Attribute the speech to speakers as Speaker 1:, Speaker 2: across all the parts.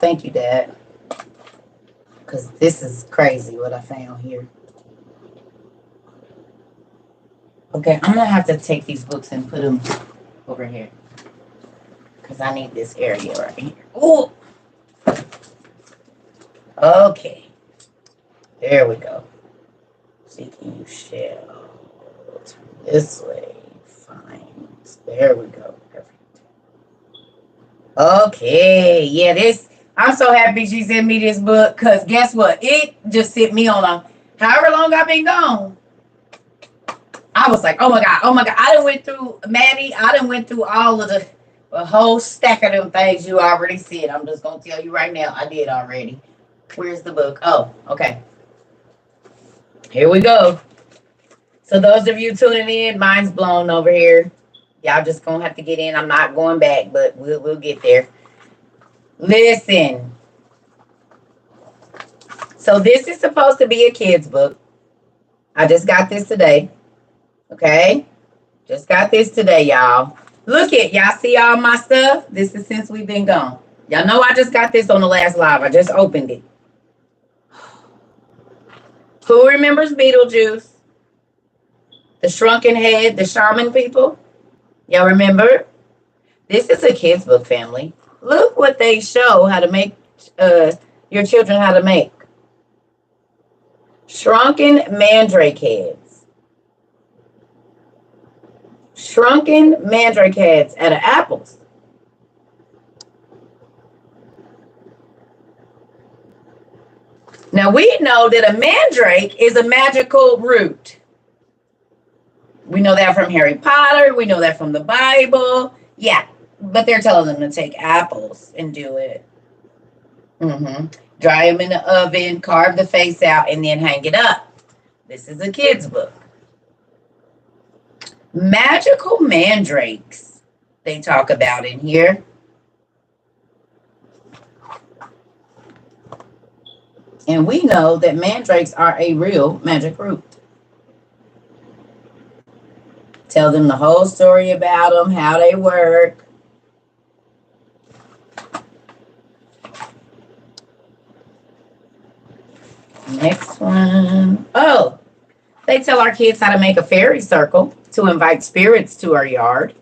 Speaker 1: Thank you, Dad. Because this is crazy what I found here. Okay, I'm going to have to take these books and put them over here. Because I need this area right here. Oh, okay. There we go. Seeking you shall. Turn this way. Find. There we go. Perfect. Okay. Yeah, this. I'm so happy she sent me this book. Because guess what? It just sent me on a. However long I've been gone. I was like, oh my God. Oh my God. I done went through, Maddie. I done went through all of the. A whole stack of them things you already said. I'm just going to tell you right now. I did already. Where's the book? Oh, okay. Here we go. So those of you tuning in, mine's blown over here. Y'all just gonna have to get in. I'm not going back, but we'll get there. Listen. So this is supposed to be a kid's book. I just got this today. Okay? Just got this today, y'all. Look at y'all see all my stuff? This is since we've been gone. Y'all know I just got this on the last live. I just opened it. Who remembers Beetlejuice? The shrunken head, the shaman people? Y'all remember? This is a kid's book, family. Look what they show how to make your children how to make. Shrunken mandrake heads. Shrunken mandrake heads out of apples. Now we know that a mandrake is a magical root. We know that from Harry Potter. We know that from the Bible. Yeah, but they're telling them to take apples and do it. Dry them in the oven, carve the face out, and then hang it up. This is a kid's book. Magical mandrakes they talk about in here. And we know that mandrakes are a real magic root. Tell them the whole story about them, how they work. Next one. Oh, they tell our kids how to make a fairy circle to invite spirits to our yard.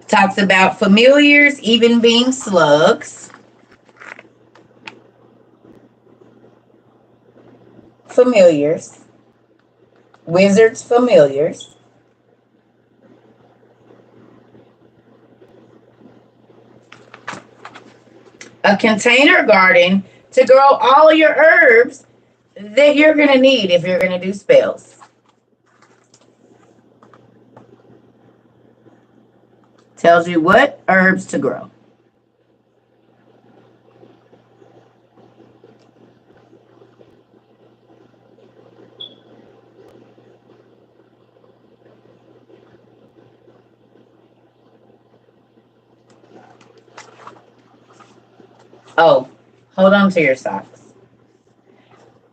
Speaker 1: Talks about familiars even being slugs. Familiars. Wizards' familiars. A container garden to grow all your herbs that you're going to need if you're going to do spells. Tells you what herbs to grow. Oh, hold on to your socks.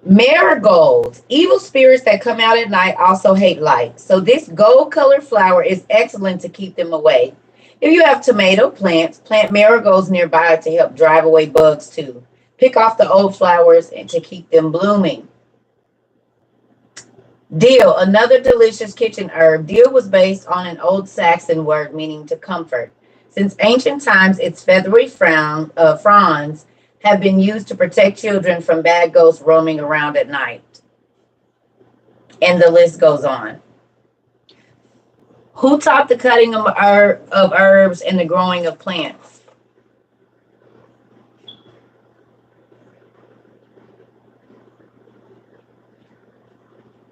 Speaker 1: Marigolds. Evil spirits that come out at night also hate light. So this gold colored flower is excellent to keep them away. If you have tomato plants, plant marigolds nearby to help drive away bugs too. Pick off the old flowers and to keep them blooming. Dill, another delicious kitchen herb. Dill was based on an old Saxon word meaning to comfort. Since ancient times, its feathery fronds have been used to protect children from bad ghosts roaming around at night. And the list goes on. Who taught the cutting of herbs and the growing of plants?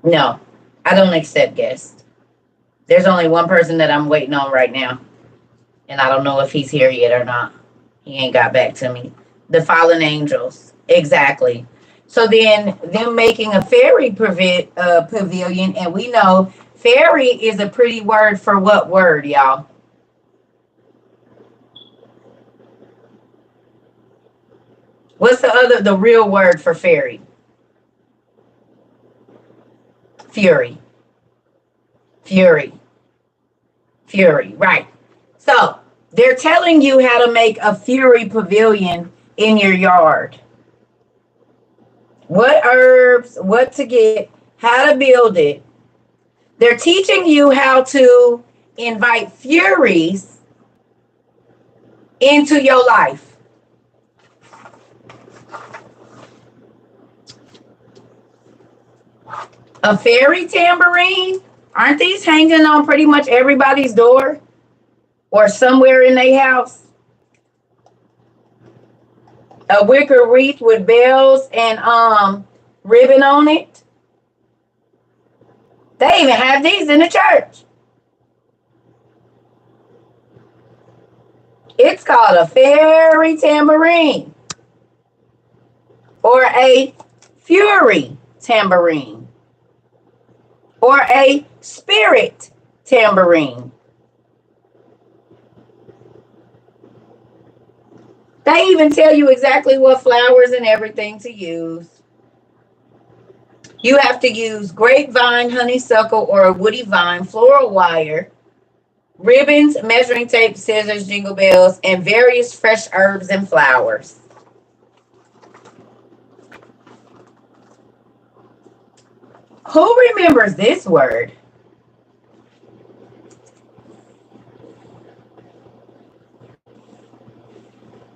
Speaker 1: No, I don't accept guests. There's only one person that I'm waiting on right now. And I don't know if he's here yet or not. He ain't got back to me. The fallen angels. Exactly. So then them making a fairy pavilion. And we know fairy is a pretty word for what word, y'all? What's the real word for fairy? Fury. Fury. Fury. Right. So they're telling you how to make a fury pavilion in your yard. What herbs, what to get, how to build it. They're teaching you how to invite furies into your life. A fairy tambourine? Aren't these hanging on pretty much everybody's door or somewhere in their house? A wicker wreath with bells and ribbon on it. They even have these in the church. It's called a fairy tambourine or a fury tambourine or a spirit tambourine. They even tell you exactly what flowers and everything to use. You have to use grapevine, honeysuckle, or a woody vine, floral wire, ribbons, measuring tape, scissors, jingle bells, and various fresh herbs and flowers. Who remembers this word?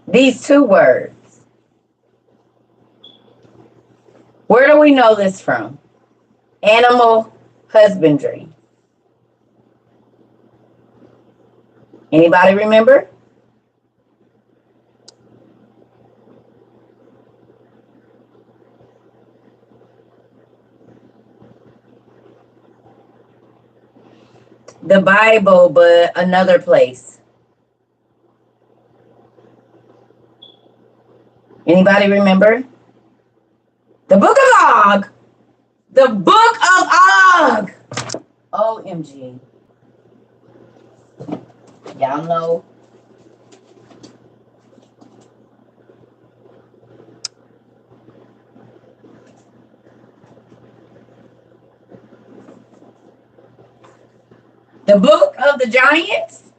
Speaker 1: These two words. Where do we know this from? Animal husbandry. Anybody remember? The Bible, but another place. Anybody remember? The Book of Og. The Book of Og. OMG. Y'all know. The Book of the Giants.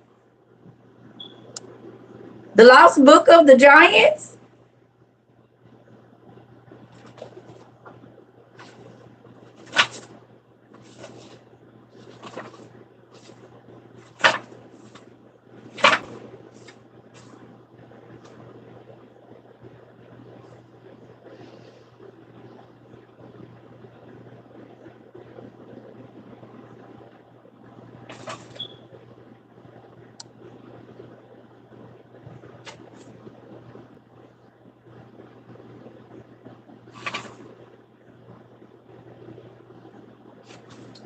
Speaker 1: The Lost Book of the Giants.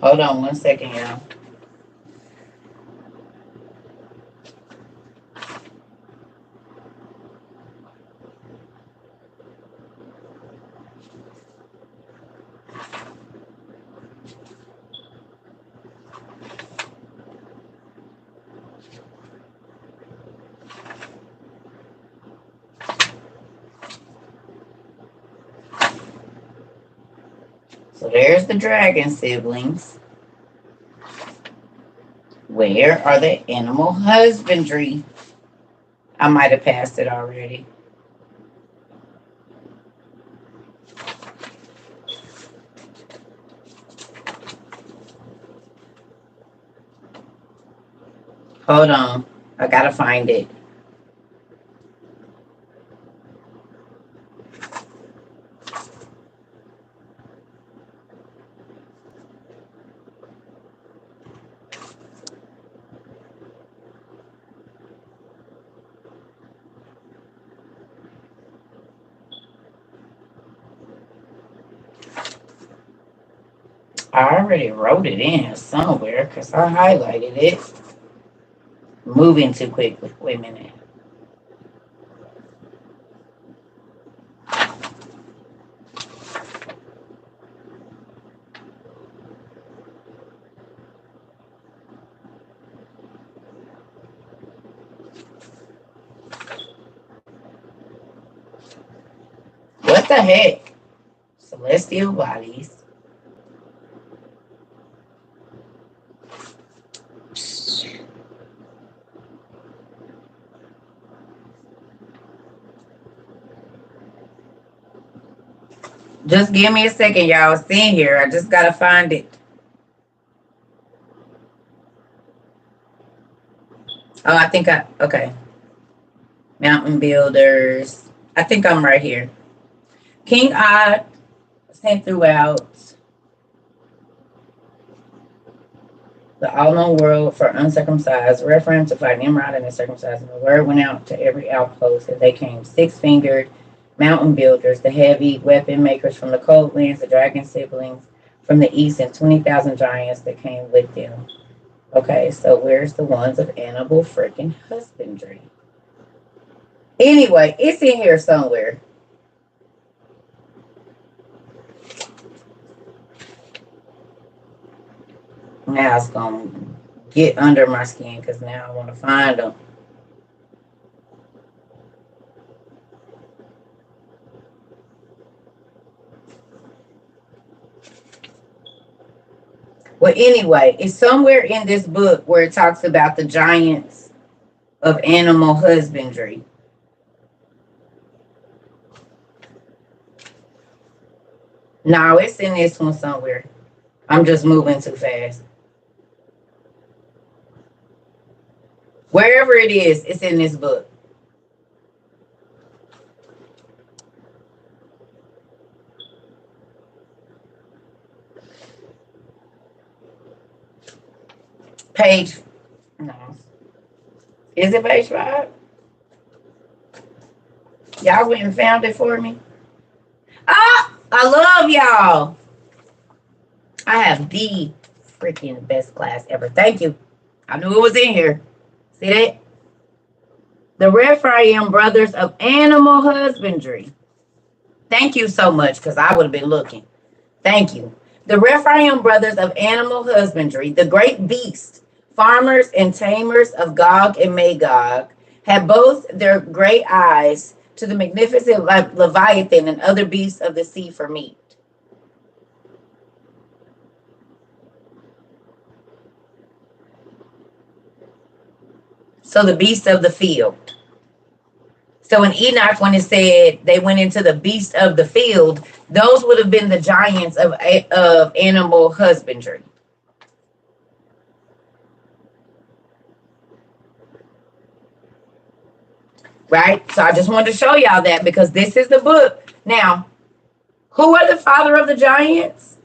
Speaker 1: Hold on 1 second, y'all. So there's the dragon siblings. Where are the animal husbandry? I might have passed it already. Hold on. I gotta find it. I already wrote it in somewhere because I highlighted it. Moving too quickly. Wait a minute. the heck? Celestial bodies. Just give me a second, y'all. It's in here. I just gotta find it. Oh, I think okay. Mountain builders. I think I'm right here. King Odd sent throughout the all-known world for uncircumcised, referring to fight Nimrod and the circumcised. And the word went out to every outpost as they came. Six-fingered mountain builders, the heavy weapon makers from the cold lands, the dragon siblings from the east, and 20,000 giants that came with them. Okay, so where's the ones of animal freaking husbandry? Anyway, it's in here somewhere. Now it's going to get under my skin because now I want to find them. Well, anyway, it's somewhere in this book where it talks about the giants of animal husbandry. No, it's in this one somewhere. I'm just moving too fast. Wherever it is, it's in this book. Page, no. Is it page 5? Y'all went and found it for me? Ah, I love y'all. I have the freaking best class ever. Thank you. I knew it was in here. See that? The Rephaim brothers of animal husbandry. Thank you so much, because I would have been looking. Thank you. The Rephaim brothers of animal husbandry, the great beasts, farmers and tamers of Gog and Magog, had both their great eyes to the magnificent Leviathan and other beasts of the sea for meat. So the beasts of the field. So in Enoch, when it said they went into the beasts of the field, those would have been the giants of animal husbandry. Right? So I just wanted to show y'all that because this is the book. Now, who are the father of the giants?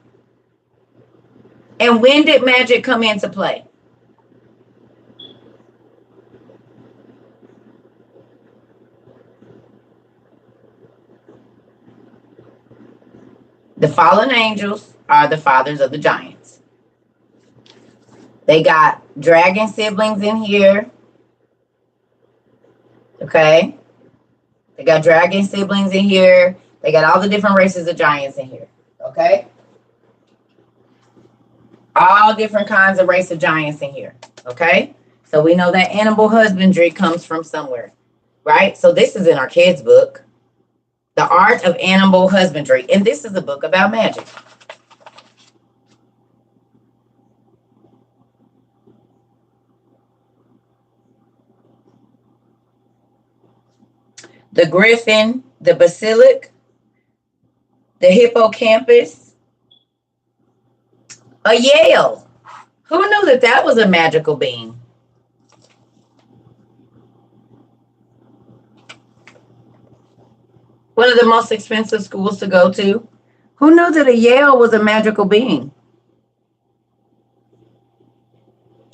Speaker 1: And when did magic come into play? The fallen angels are the fathers of the giants. They got dragon siblings in here. Okay. They got dragon siblings in here. They got all the different races of giants in here. Okay. All different kinds of race of giants in here. Okay. So we know that animal husbandry comes from somewhere. Right. So this is in our kids' book. The Art of Animal Husbandry. And this is a book about magic. The griffin, the basilic, the hippocampus, a Yale. Who knew that that was a magical being? One of the most expensive schools to go to. Who knew that a Yale was a magical being?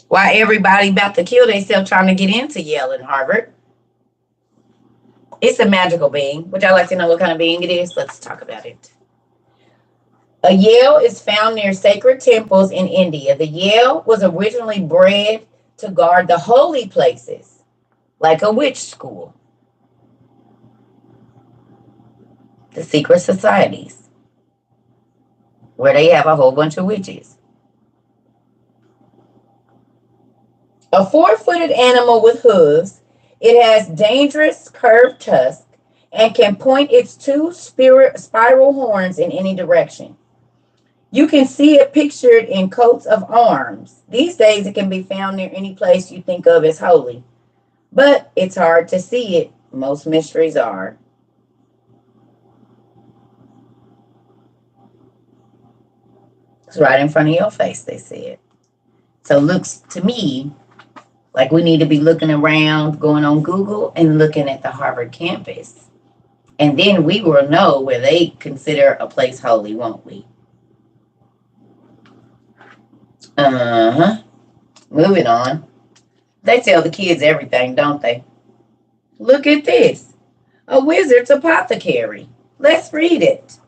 Speaker 1: Why everybody about to kill themselves trying to get into Yale and Harvard? It's a magical being. Would y'all like to know what kind of being it is? Let's talk about it. A Yale is found near sacred temples in India. The Yale was originally bred to guard the holy places, like a witch school. The secret societies, where they have a whole bunch of witches. A 4-footed animal with hooves, it has dangerous curved tusks and can point its two spiral horns in any direction. You can see it pictured in coats of arms. These days, it can be found near any place you think of as holy, but it's hard to see it. Most mysteries are. It's right in front of your face, they said. So it looks to me like we need to be looking around, going on Google and looking at the Harvard campus. And then we will know where they consider a place holy, won't we? Uh-huh. Moving on. They tell the kids everything, don't they? Look at this. A wizard's apothecary. Let's read it.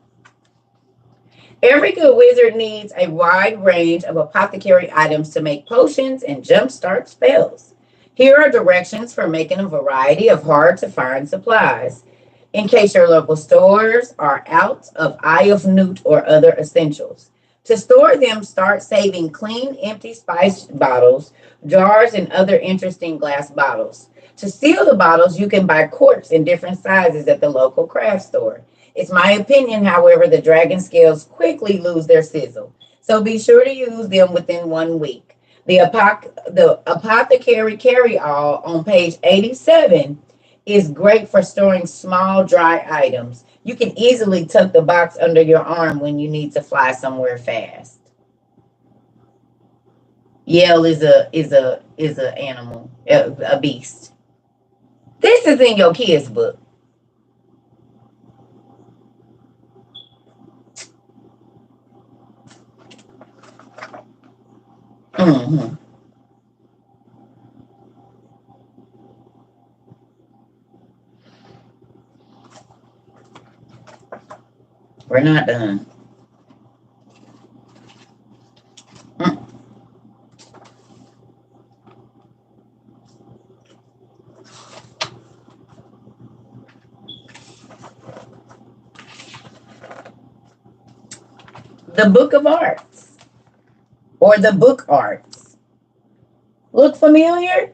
Speaker 1: Every good wizard needs a wide range of apothecary items to make potions and jumpstart spells. Here are directions for making a variety of hard-to-find supplies, in case your local stores are out of Eye of Newt or other essentials. To store them, start saving clean, empty spice bottles, jars, and other interesting glass bottles. To seal the bottles, you can buy quartz in different sizes at the local craft store. It's my opinion, however, the dragon scales quickly lose their sizzle, so be sure to use them within 1 week. The apothecary carry-all on page 87 is great for storing small, dry items. You can easily tuck the box under your arm when you need to fly somewhere fast. Yell is a animal, a beast. This is in your kids' book. Mm-hmm. We're not done. Mm. The Book of Arts, or the Book Arts. Look familiar?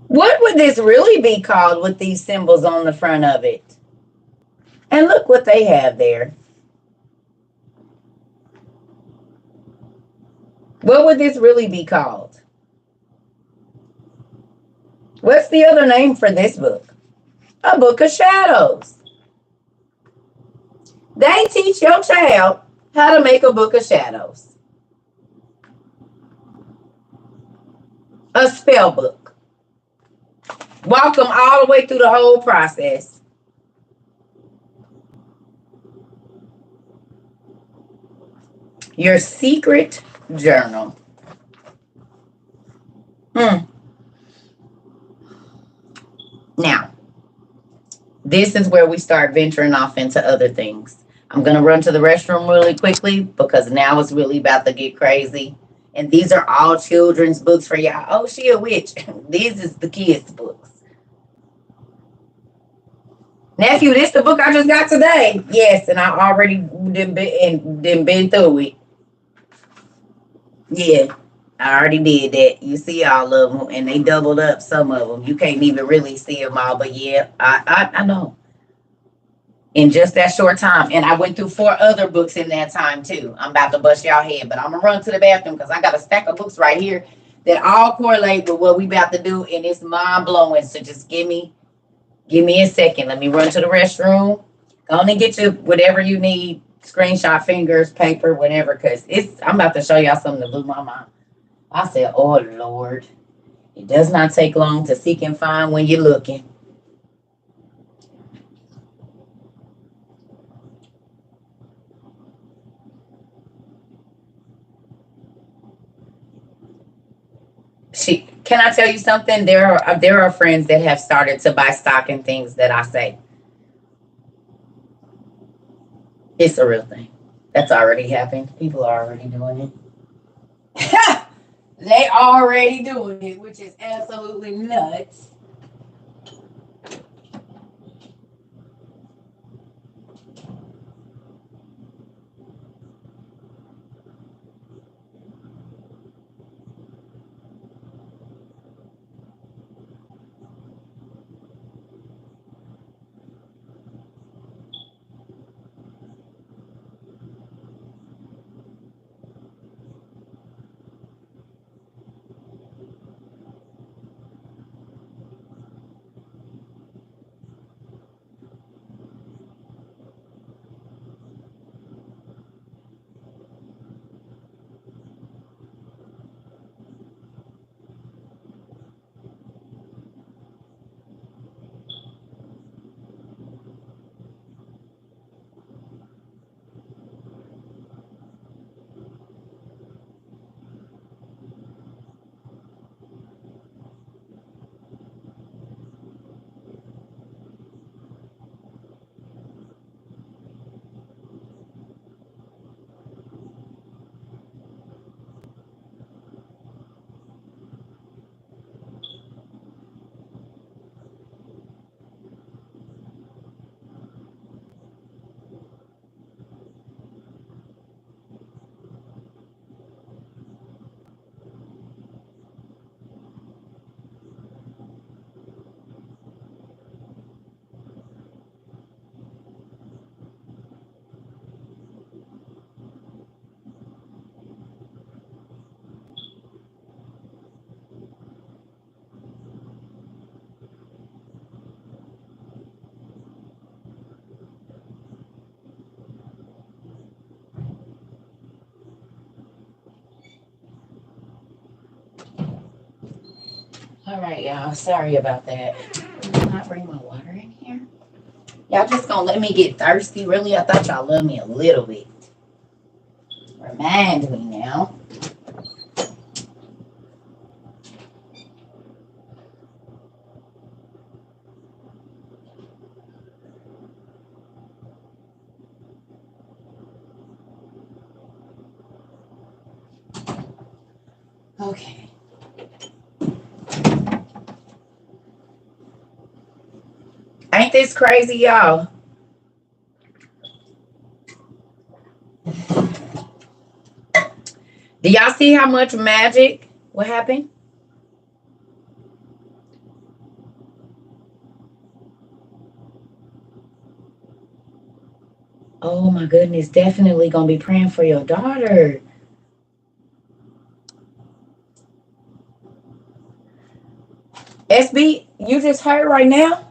Speaker 1: What would this really be called with these symbols on the front of it? And look what they have there. What would this really be called? What's the other name for this book? A book of shadows. They teach your child how to make a book of shadows. A spell book. Walk them all the way through the whole process. Your secret journal. Now, this is where we start venturing off into other things. I'm going to run to the restroom really quickly because now it's really about to get crazy. And these are all children's books for y'all. Oh, she a witch. These is the kids' books. Nephew, this the book I just got today. Yes, and I already been through it. Yeah, I already did that. You see all of them, and they doubled up some of them. You can't even really see them all, but yeah, I know. In just that short time. And I went through 4 other books in that time, too. I'm about to bust y'all head, but I'm going to run to the bathroom because I got a stack of books right here that all correlate with what we about to do, and it's mind-blowing. So just give me a second. Let me run to the restroom. Go on and get you whatever you need, screenshot fingers, paper, whatever, because I'm about to show y'all something that blew my mind. I said, oh, Lord. It does not take long to seek and find when you're looking. Can I tell you something? There are friends that have started to buy stock in things that I say. It's a real thing. That's already happened. People are already doing it. They already doing it, which is absolutely nuts. All right, y'all. Sorry about that. Did I not bring my water in here? Y'all just gonna let me get thirsty? Really? I thought y'all loved me a little bit. Remind me now. Okay. Ain't this crazy, y'all? Do y'all see how much magic? What happened? Oh my goodness, definitely gonna be praying for your daughter. SB, you just heard right now?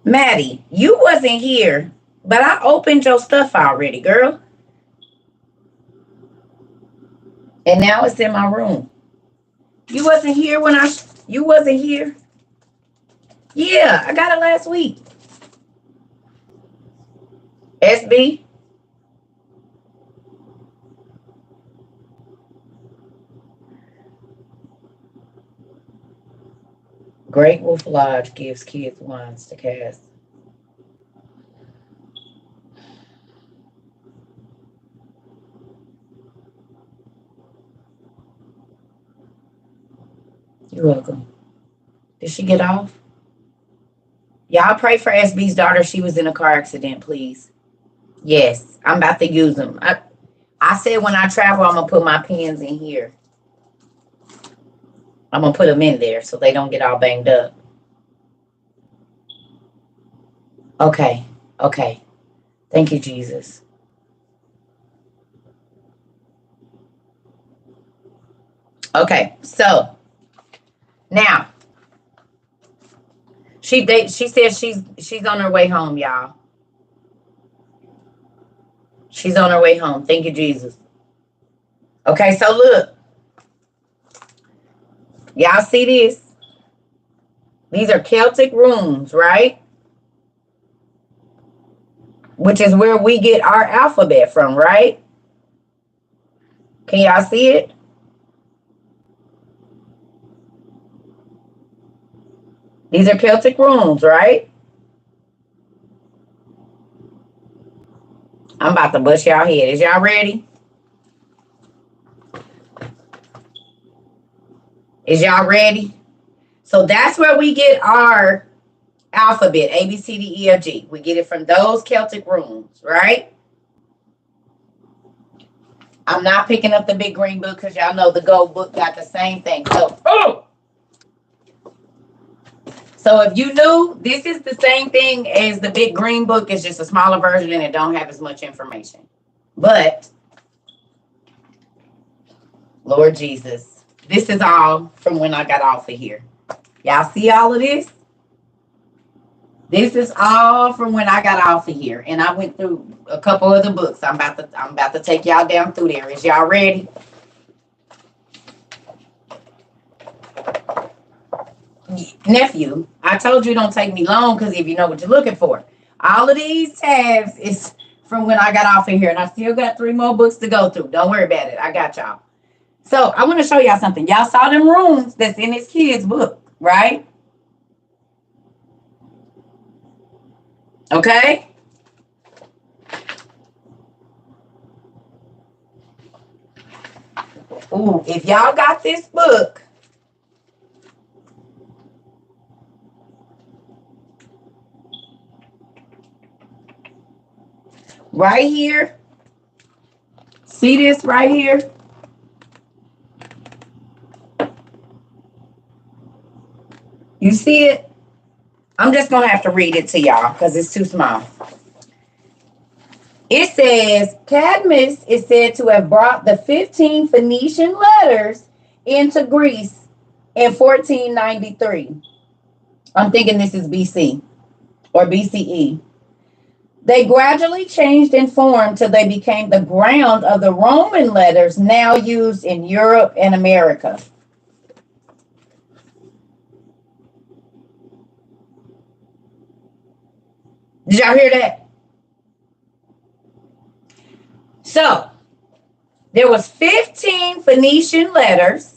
Speaker 1: Maddie, you wasn't here, but I opened your stuff already, girl. And now it's in my room. You wasn't here when you wasn't here? Yeah, I got it last week. SB, Great Wolf Lodge gives kids wands to cast. You're welcome. Did she get off? Y'all pray for SB's daughter. She was in a car accident, please. Yes, I'm about to use them. I said when I travel, I'm gonna put my pens in here. I'm gonna put them in there so they don't get all banged up. Okay, okay. Thank you, Jesus. Okay, so now she says she's on her way home, y'all. She's on her way home. Thank you, Jesus. Okay, so look, y'all see this? These are Celtic runes, right? which is where we get our alphabet from, right? Can y'all see it? These are Celtic runes, right? I'm about to bust y'all head. Is y'all ready? Is y'all ready? So that's where we get our alphabet, A, B, C, D, E, F, G. We get it from those Celtic runes, right? I'm not picking up the big green book because y'all know the gold book got the same thing. So if you knew, this is the same thing as the big green book. It's just a smaller version and it don't have as much information. But, Lord Jesus, this is all from when I got off of here. Y'all see all of this? This is all from when I got off of here. And I went through a couple of the books. I'm about to take y'all down through there. Is y'all ready? Nephew, I told you don't take me long because if you know what you're looking for. All of these tabs is from when I got off of here. And I still got 3 more books to go through. Don't worry about it. I got y'all. So I want to show y'all something. Y'all saw them runes that's in this kid's book, right? Okay? Ooh, if y'all got this book, right here, see this right here? You see it? I'm just going to have to read it to y'all because it's too small. It says, Cadmus is said to have brought the 15 Phoenician letters into Greece in 1493. I'm thinking this is BC or BCE. They gradually changed in form till they became the ground of the Roman letters now used in Europe and America. Did y'all hear that? So, there was 15 Phoenician letters,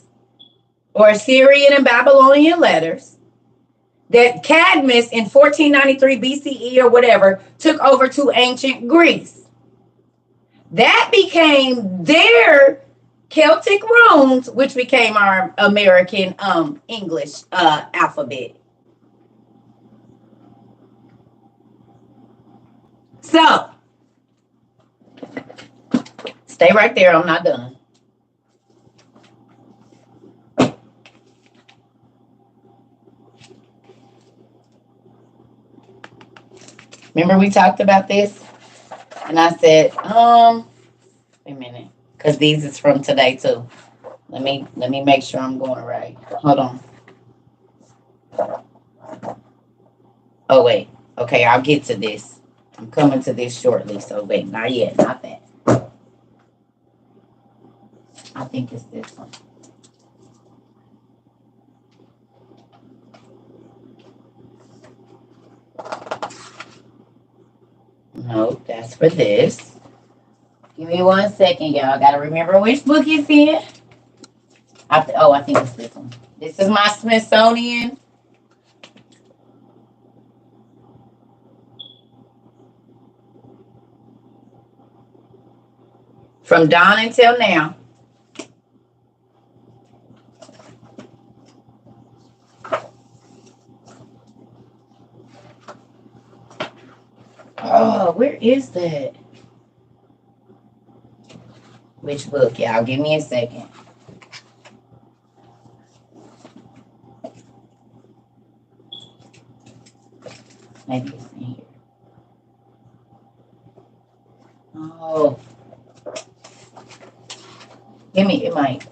Speaker 1: or Assyrian and Babylonian letters, that Cadmus in 1493 BCE or whatever took over to ancient Greece. That became their Celtic runes, which became our American English alphabet. So, stay right there. I'm not done. Remember we talked about this? And I said, wait a minute. Because these is from today too. Let me make sure I'm going right. Hold on. Oh wait. Okay, I'll get to this. I'm coming to this shortly. So wait, not yet, not that. I think it's this one. No, that's for this. Give me 1 second, y'all. Gotta remember which book it's in. I think it's this one. This is my Smithsonian. From dawn until now. Oh, where is that? Which book, y'all? Give me a second. Maybe it's in here. Oh. Give me, it might.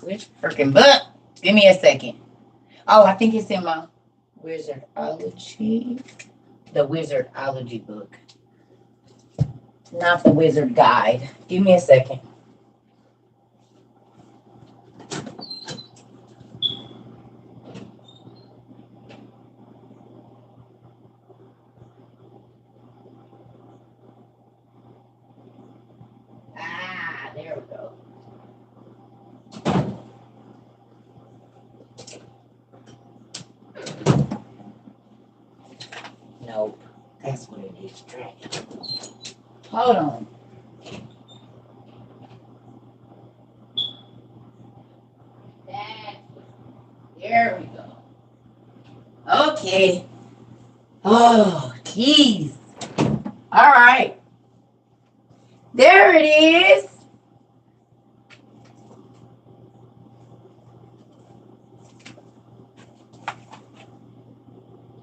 Speaker 1: Which freaking book? Give me a second. Oh, I think it's in my Wizardology. The Wizardology book. Not the Wizard Guide. Give me a second. Nope. That's what it is. Dragon. Hold on. There we go. Okay. Oh, geez. All right. There it is.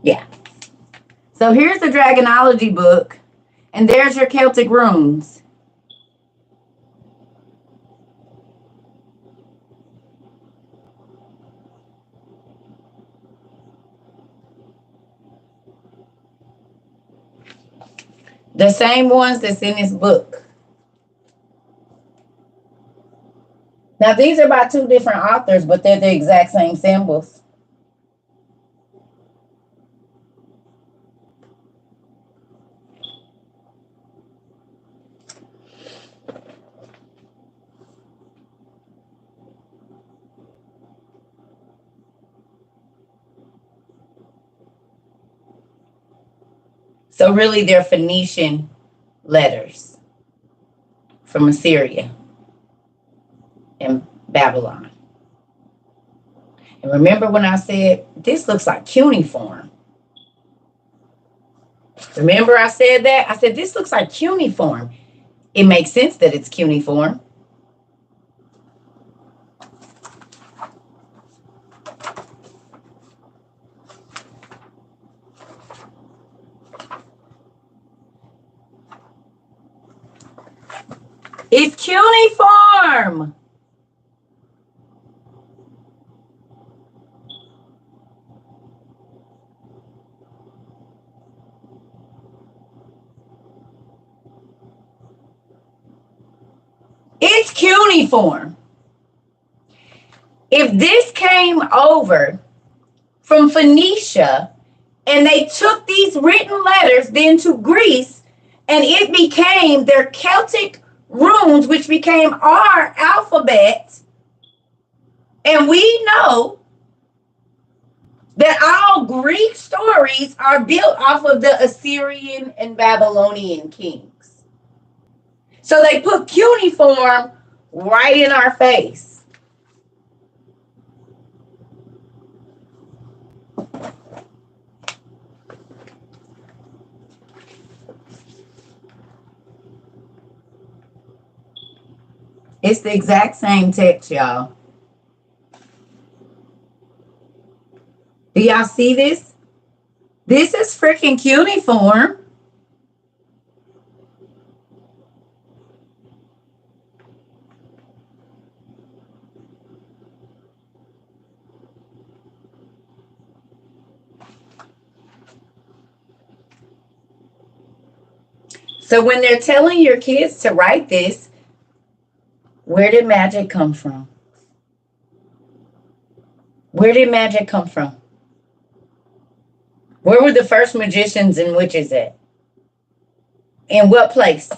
Speaker 1: Yeah. So here's the Dragonology book, and there's your Celtic runes. The same ones that's in this book. Now, these are by two different authors, but they're the exact same symbols. So really, they're Phoenician letters from Assyria and Babylon. And remember when I said, this looks like cuneiform? Remember I said that? I said, this looks like cuneiform. It makes sense that it's cuneiform. It's cuneiform. It's cuneiform. If this came over from Phoenicia and they took these written letters then to Greece and it became their Celtic runes, which became our alphabet, and we know that all Greek stories are built off of the Assyrian and Babylonian kings. So they put cuneiform right in our face. It's the exact same text, y'all. Do y'all see this? This is freaking cuneiform. So when they're telling your kids to write this, where did magic come from? Where did magic come from? Where were the first magicians and witches at? In what place?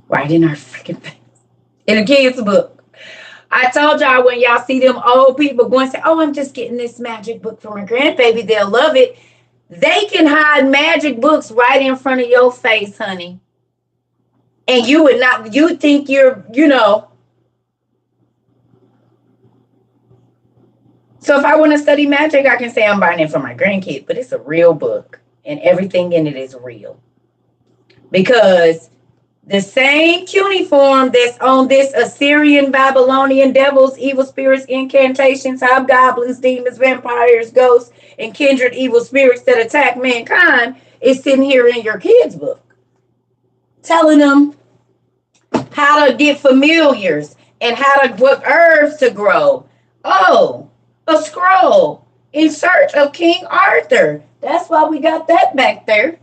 Speaker 1: Right in our freaking face. In a kid's book. I told y'all when y'all see them old people going and say, oh, I'm just getting this magic book for my grandbaby, they'll love it. They can hide magic books right in front of your face, honey. And you would not, you think you're, So if I want to study magic, I can say I'm buying it for my grandkid, but it's a real book and everything in it is real. Because the same cuneiform that's on this Assyrian, Babylonian, devils, evil spirits, incantations, hobgoblins, demons, vampires, ghosts, and kindred evil spirits that attack mankind is sitting here in your kids' book. Telling them how to get familiars and what herbs to grow. Oh, a scroll in search of King Arthur. That's why we got that back there.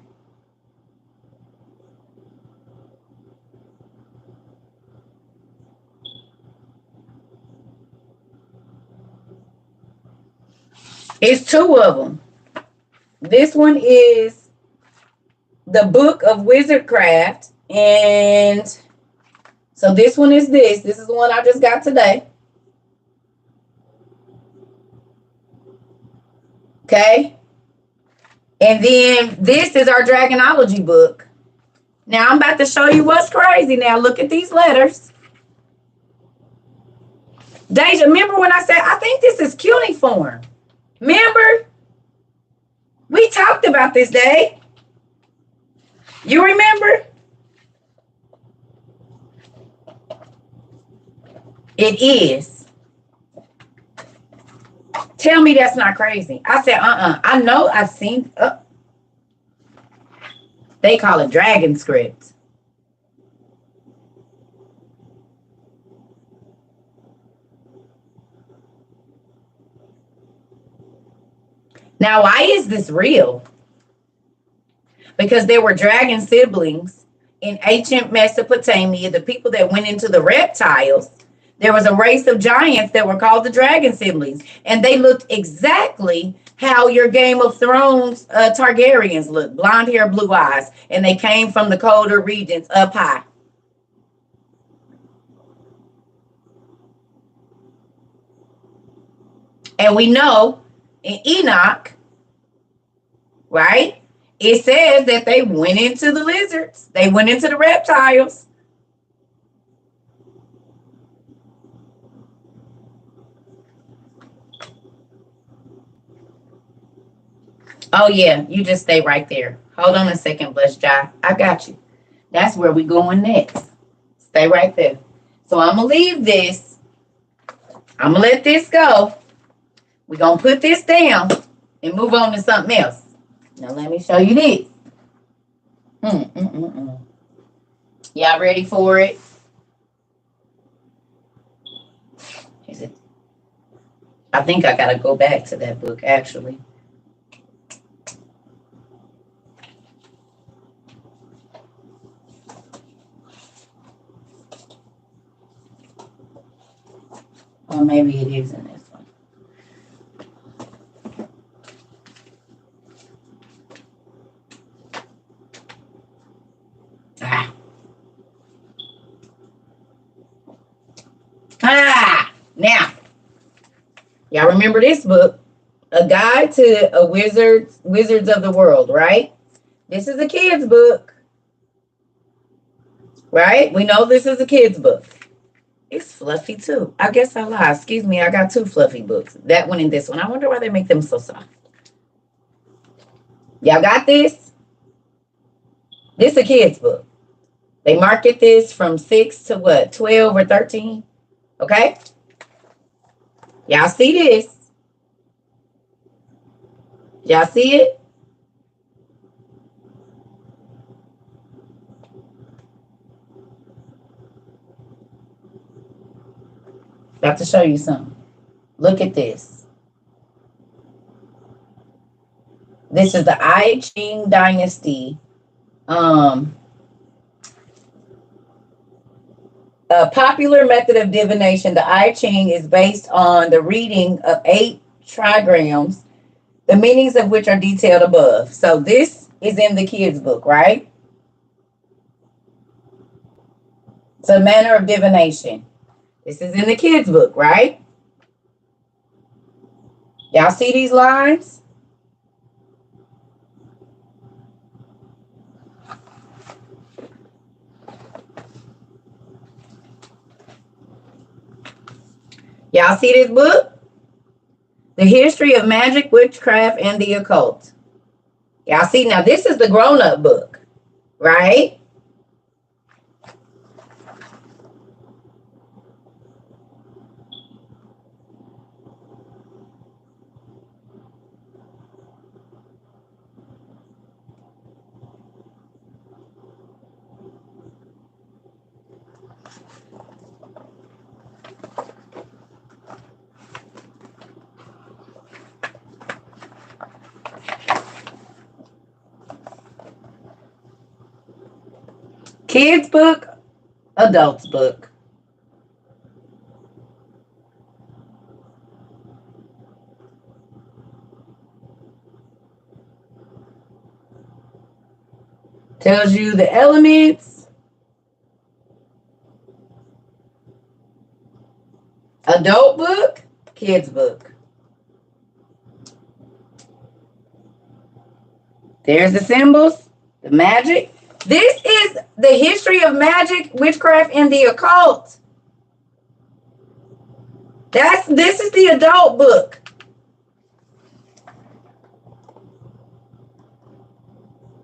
Speaker 1: It's two of them. This one is the Book of Wizardcraft, and so this one is this. This is the one I just got today. Okay. And then this is our Dragonology book. Now I'm about to show you what's crazy. Now look at these letters. Deja, remember when I said, I think this is cuneiform? Remember? We talked about this day. You remember? It is. Tell me that's not crazy. I said, I know I've seen. They call it dragon script. Now, why is this real? Because there were dragon siblings in ancient Mesopotamia, the people that went into the reptiles. There was a race of giants that were called the dragon siblings, and they looked exactly how your Game of Thrones Targaryens look, blonde hair, blue eyes, and they came from the colder regions up high. And we know in Enoch, right, it says that they went into the lizards, they went into the reptiles. Oh, yeah, you just stay right there. Hold on a second, Bless Jai. I got you. That's where we going next. Stay right there. So I'm going to leave this. I'm going to let this go. We're going to put this down and move on to something else. Now, let me show you this. Y'all ready for it? Is it? I think I got to go back to that book, actually. Or maybe it is in this one. Now, y'all remember this book, A Guide to a Wizards of the World, right? This is a kid's book, right? We know this is a kid's book. It's fluffy too. I guess I lied. Excuse me, I got two fluffy books. That one and this one. I wonder why they make them so soft. Y'all got this? This is a kid's book. They market this from 6 to what? 12 or 13? Okay? Y'all see this? Y'all see it? About to show you something. Look at this. This is the I Ching dynasty. A popular method of divination, the I Ching, is based on the reading of 8 trigrams, the meanings of which are detailed above. So this is in the kids' book, right? It's a manner of divination. This is in the kids' book, right? Y'all see these lines? Y'all see this book? The History of Magic, Witchcraft, and the Occult. Y'all see, now this is the grown-up book, right? Kids book, adults book. Tells you the elements. Adult book, kids book. There's the symbols, the magic. This is the history of magic, witchcraft, and the occult. This is the adult book.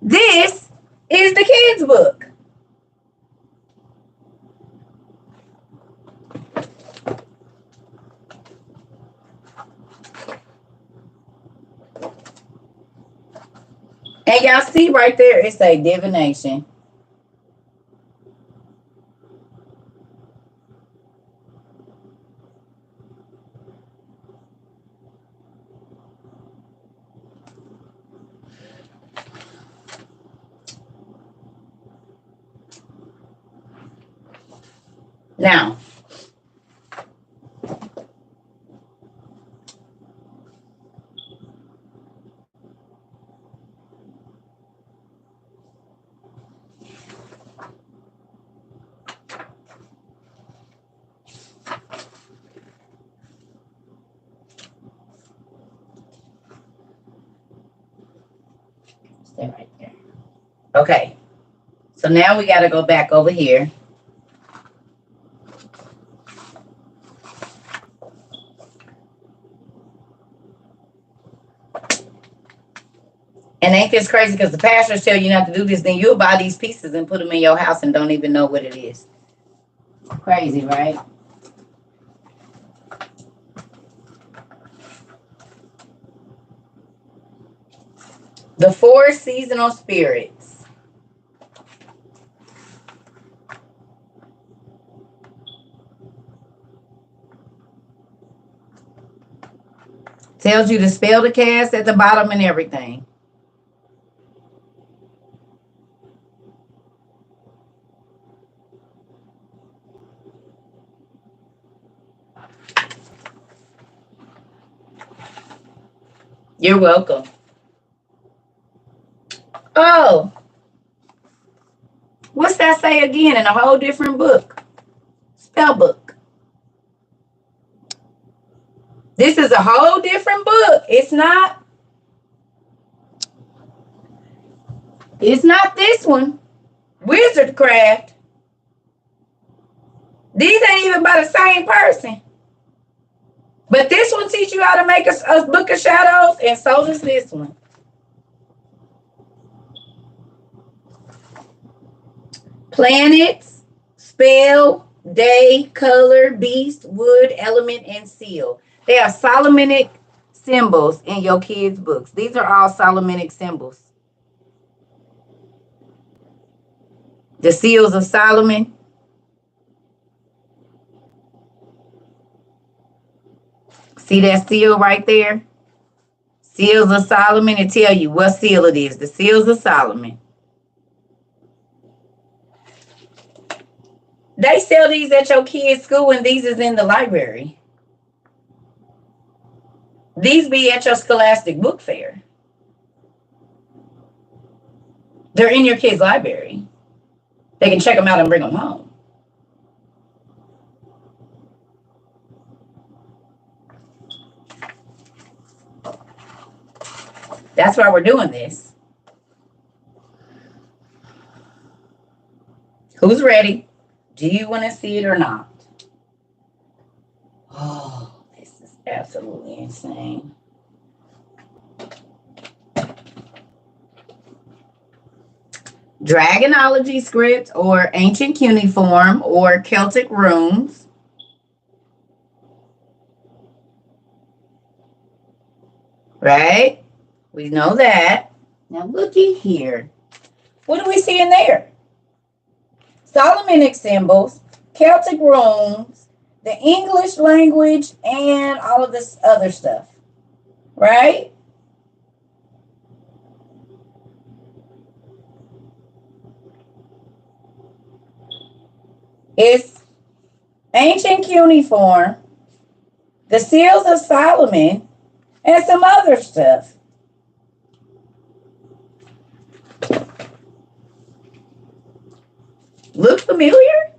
Speaker 1: This is the kids book. And y'all see right there, it's a divination. Now, stay right there. Okay. So now we got to go back over here. And ain't this crazy? Because the pastors tell you not to do this, then you'll buy these pieces and put them in your house and don't even know what it is. Crazy, right? The 4 seasonal spirits. Tells you the spell to cast at the bottom and everything. You're welcome. Oh, what's that say again in a whole different book? Spell book. This is a whole different book. It's not this one. Wizardcraft. These ain't even by the same person. But this one teaches you how to make a book of shadows, and so does this one. Planets, spell, day, color, beast, wood, element, and seal. They are Solomonic symbols in your kids' books. These are all Solomonic symbols. The seals of Solomon. See that seal right there? Seals of Solomon. It tell you what seal it is. The seals of Solomon. They sell these at your kids' school, and these is in the library. These be at your Scholastic Book Fair. They're in your kids' library. They can check them out and bring them home. That's why we're doing this. Who's ready? Do you want to see it or not? Oh, this is absolutely insane. Dragonology script or ancient cuneiform or Celtic runes. Right? We know that. Now looky here. What do we see in there? Solomonic symbols, Celtic runes, the English language, and all of this other stuff. Right? It's ancient cuneiform, the seals of Solomon, and some other stuff. familiar?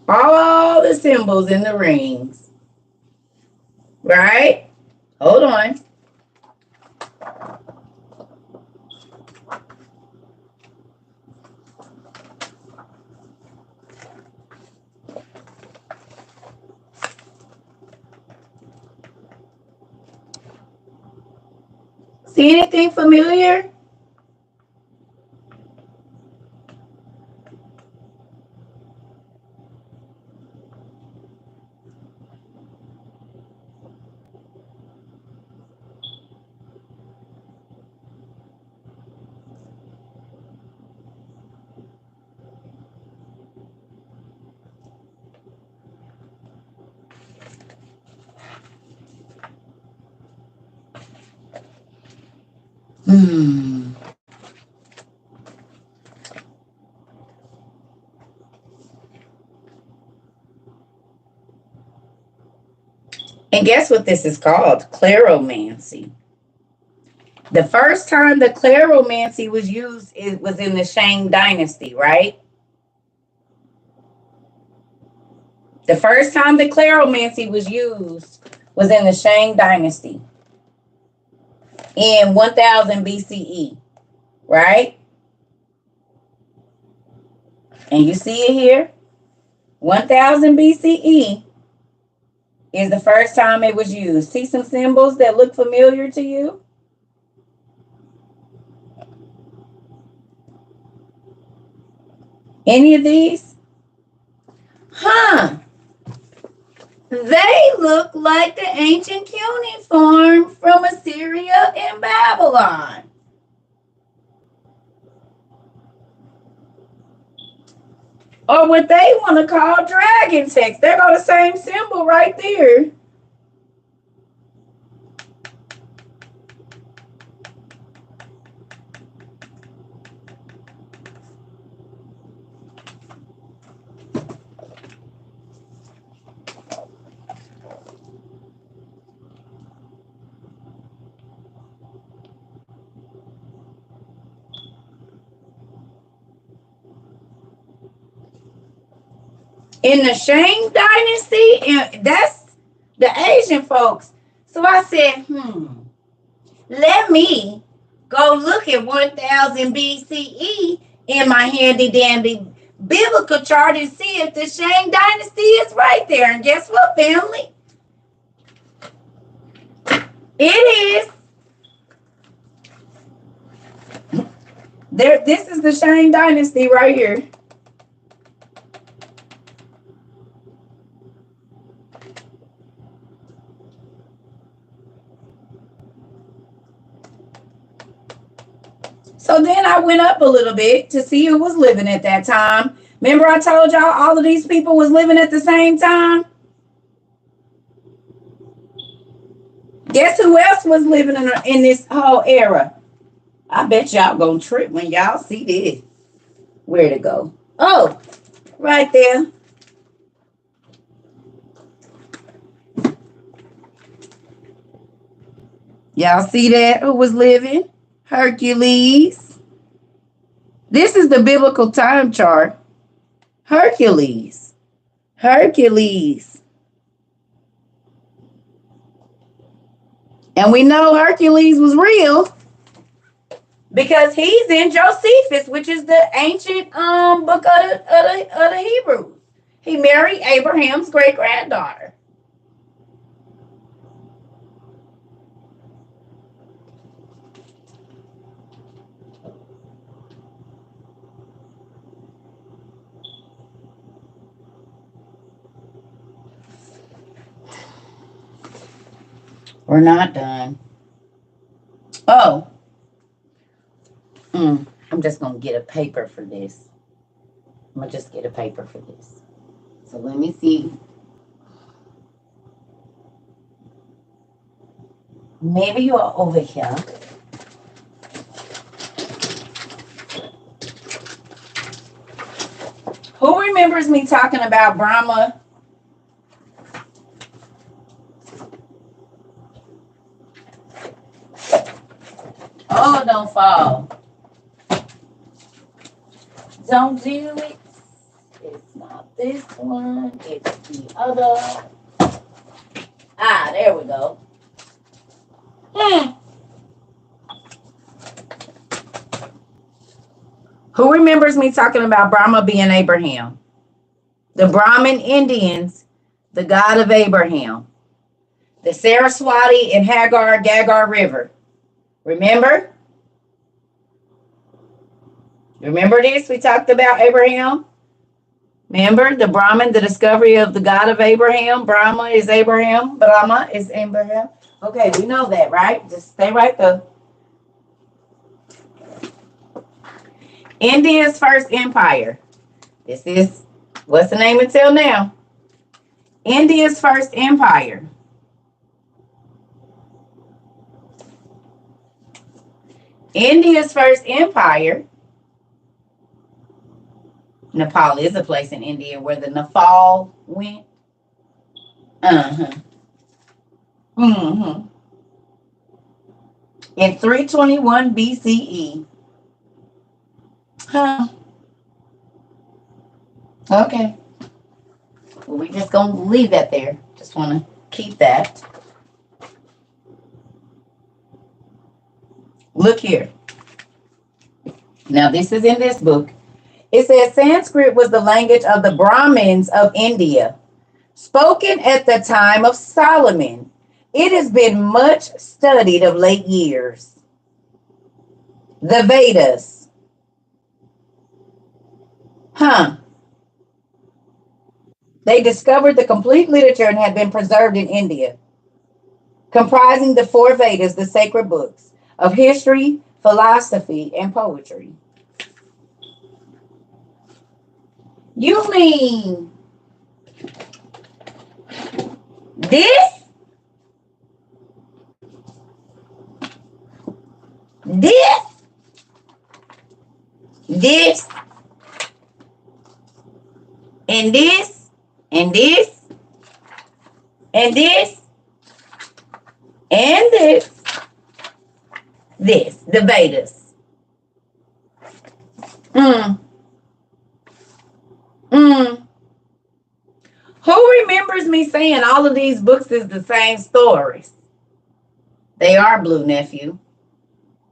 Speaker 1: All the symbols in the rings. Right? Hold on. See anything familiar? Hmm. And guess what this is called? Claromancy. The first time the claromancy was used, it was in the Shang dynasty, right? The first time the claromancy was used was in the Shang dynasty in 1000 BCE, right? And you see it here. 1000 BCE is the first time it was used. See some symbols that look familiar to you? Any of these? Huh. They look like the ancient cuneiform from Assyria and Babylon. Or what they want to call dragon text. They got the same symbol right there. In the Shang dynasty, and that's the Asian folks. So I said, let me go look at 1000 BCE in my handy dandy biblical chart and see if the Shang dynasty is right there. And guess what, family? It is. There, this is the Shang dynasty right here. So then I went up a little bit to see who was living at that time. Remember I told y'all all of these people was living at the same time? Guess who else was living in this whole era? I bet y'all gonna trip when y'all see this. Where'd it go? Oh, right there. Y'all see that? Who was living? Hercules. This is the biblical time chart. Hercules. Hercules. And we know Hercules was real because he's in Josephus, which is the ancient book of the Hebrews. He married Abraham's great-granddaughter. We're not done. Oh. I'm just going to get a paper for this. I'm going to just get a paper for this. So let me see. Maybe you are over here. Who remembers me talking about Brahma? Oh, don't fall. Don't do it. It's not this one. It's the other. Ah, there we go. Who remembers me talking about Brahma being Abraham? The Brahmin Indians, the god of Abraham. The Saraswati and Gagar River. Remember? Remember this? We talked about Abraham. Remember the Brahmin, the discovery of the God of Abraham. Brahma is Abraham. Brahma is Abraham. Okay, we know that, right? Just stay right there. India's first empire. This is, what's the name until now? India's first empire. India's first empire. Nepal is a place in India where the Nepal went. In 321 BCE. Huh. Okay. Well, we're just going to leave that there. Just want to keep that. Look here. Now, this is in this book. It says Sanskrit was the language of the Brahmins of India, spoken at the time of Solomon. It has been much studied of late years. The Vedas. They discovered the complete literature and had been preserved in India, comprising the four Vedas, the sacred books of history, philosophy, and poetry. You mean this? This? This? And this? And this? And this? And this? This, the Vedas. Who remembers me saying all of these books is the same stories? They are, Blue Nephew.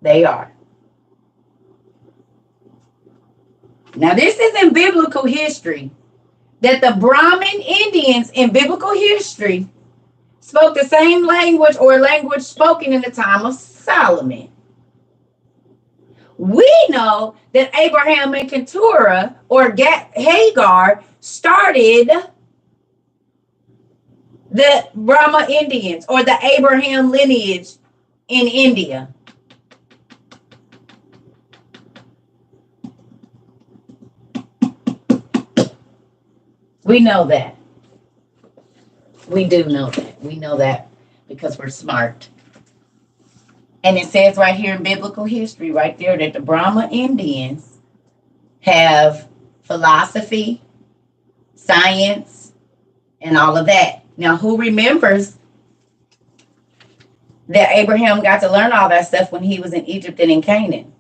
Speaker 1: They are. Now, this is in biblical history, that the Brahmin Indians in biblical history spoke the same language or language spoken in the time of Solomon. We know that Abraham and Keturah or Hagar started the Brahma Indians or the Abraham lineage in India. We know that. We do know that. We know that because we're smart. And it says right here in biblical history, right there, that the Brahma Indians have philosophy, science, and all of that. Now, who remembers that Abraham got to learn all that stuff when he was in Egypt and in Canaan?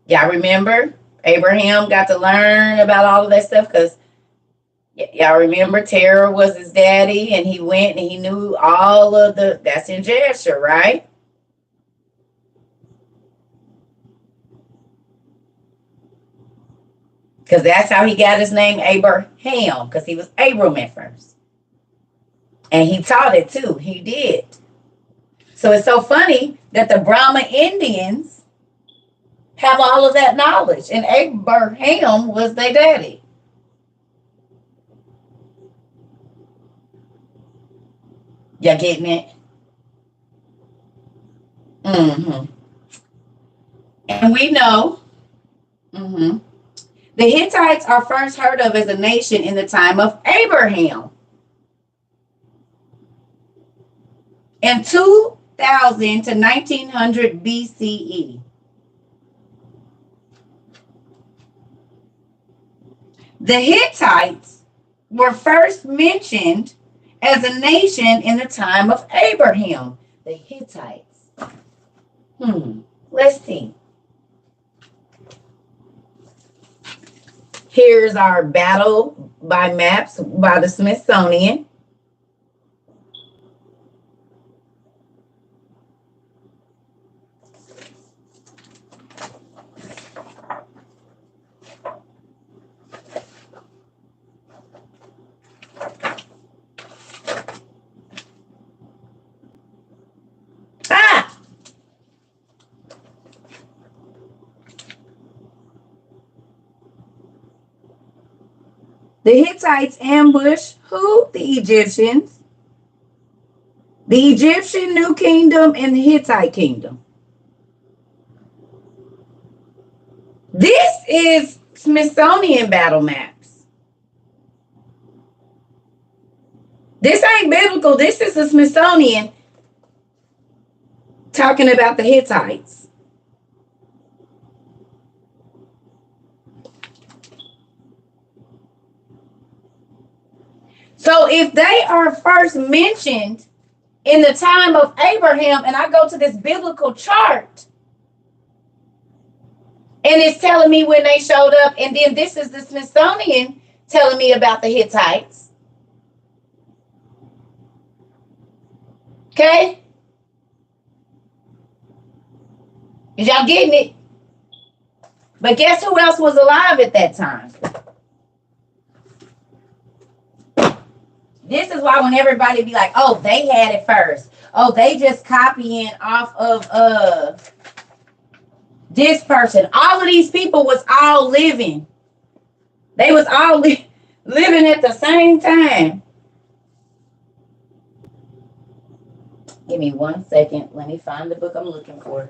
Speaker 1: Y'all remember? Abraham got to learn about all of that stuff because y'all remember Terah was his daddy and he went and he knew all of that's in Jasher, right? Because that's how he got his name Abraham, because he was Abram at first. And he taught it too. He did. So it's so funny that the Brahma Indians have all of that knowledge. And Abraham was their daddy. Y'all getting it? And we know the Hittites are first heard of as a nation in the time of Abraham. In 2000 to 1900 BCE. The Hittites were first mentioned as a nation in the time of Abraham. The Hittites. Let's see. Here's our battle by maps by the Smithsonian. Ah! The Hittites ambush who? The Egyptians. The Egyptian New Kingdom and the Hittite Kingdom. This is Smithsonian battle maps. This ain't biblical. This is the Smithsonian talking about the Hittites. So if they are first mentioned in the time of Abraham, and I go to this biblical chart, and it's telling me when they showed up, and then this is the Smithsonian telling me about the Hittites. Okay? Is y'all getting it? But guess who else was alive at that time? This is why when everybody be like, oh, they had it first. Oh, they just copying off of this person. All of these people was all living. They was all living at the same time. Give me 1 second. Let me find the book I'm looking for.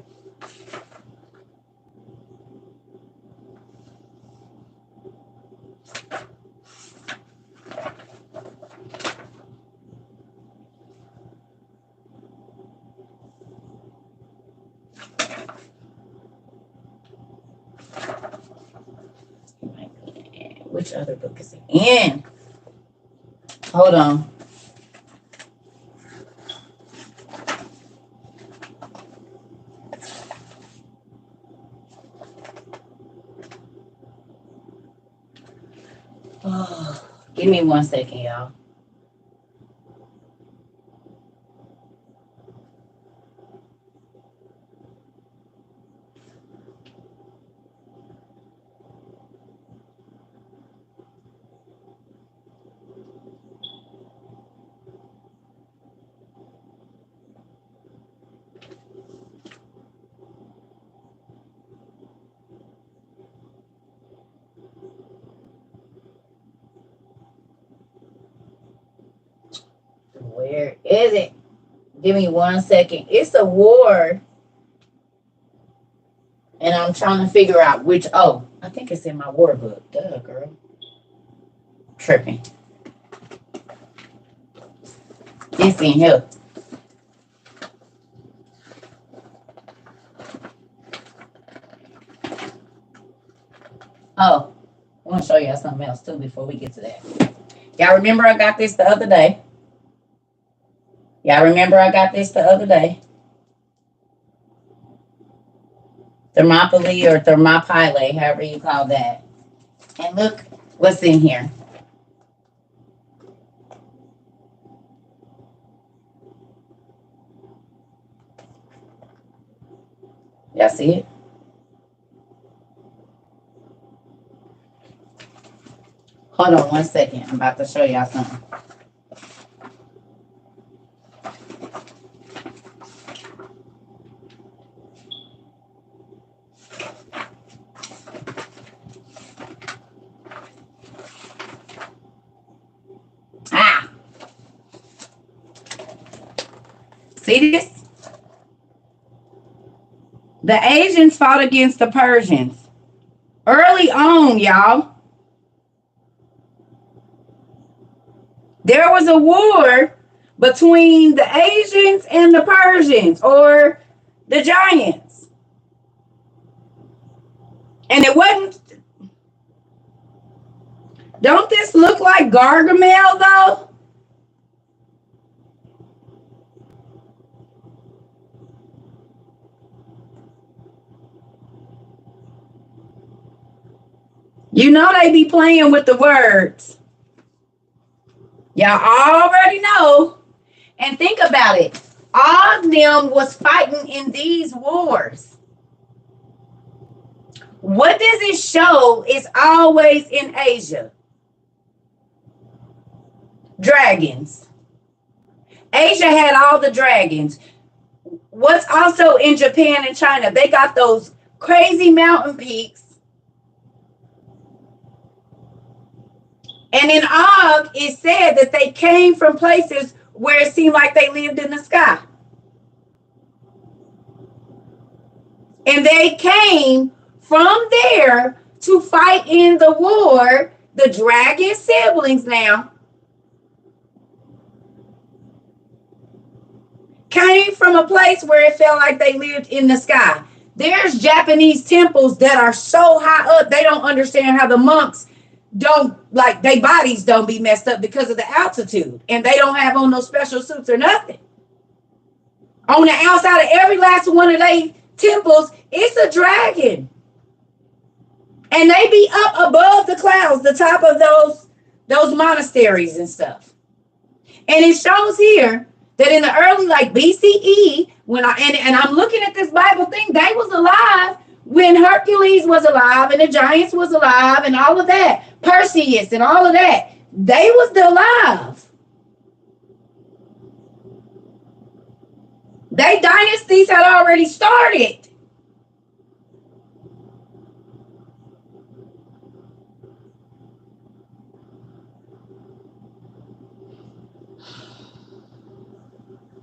Speaker 1: Which other book is it in? Hold on. Oh, give me 1 second, y'all. Where is it? Give me 1 second. It's a war. And I'm trying to figure out which. Oh, I think it's in my war book. Duh, girl. Tripping. This ain't here. Oh, I want to show y'all something else too before we get to that. Y'all remember I got this the other day? Thermopylae or thermopylae, however you call that. And look what's in here. Y'all see it? Hold on 1 second. I'm about to show y'all something. Ah! See this? The Asians fought against the Persians. Early on, y'all. There was a war between the Asians and the Persians, or the giants. And it wasn't. Don't this look like Gargamel, though? You know they be playing with the words. Y'all already know. And think about it. All of them was fighting in these wars. What does it show is always in Asia? Dragons. Asia had all the dragons. What's also in Japan and China? They got those crazy mountain peaks. And in Og, it said that they came from places where it seemed like they lived in the sky. And they came from there to fight in the war. The dragon siblings now came from a place where it felt like they lived in the sky. There's Japanese temples that are so high up, they don't understand how the monks don't, like, their bodies don't be messed up because of the altitude. And they don't have on no special suits or nothing. On the outside of every last one of their temples, it's a dragon. And they be up above the clouds, the top of those monasteries and stuff. And it shows here that in the early, like BCE, when I'm looking at this Bible thing, they was alive when Hercules was alive and the giants was alive and all of that. Perseus and all of that. They was alive. They dynasties had already started.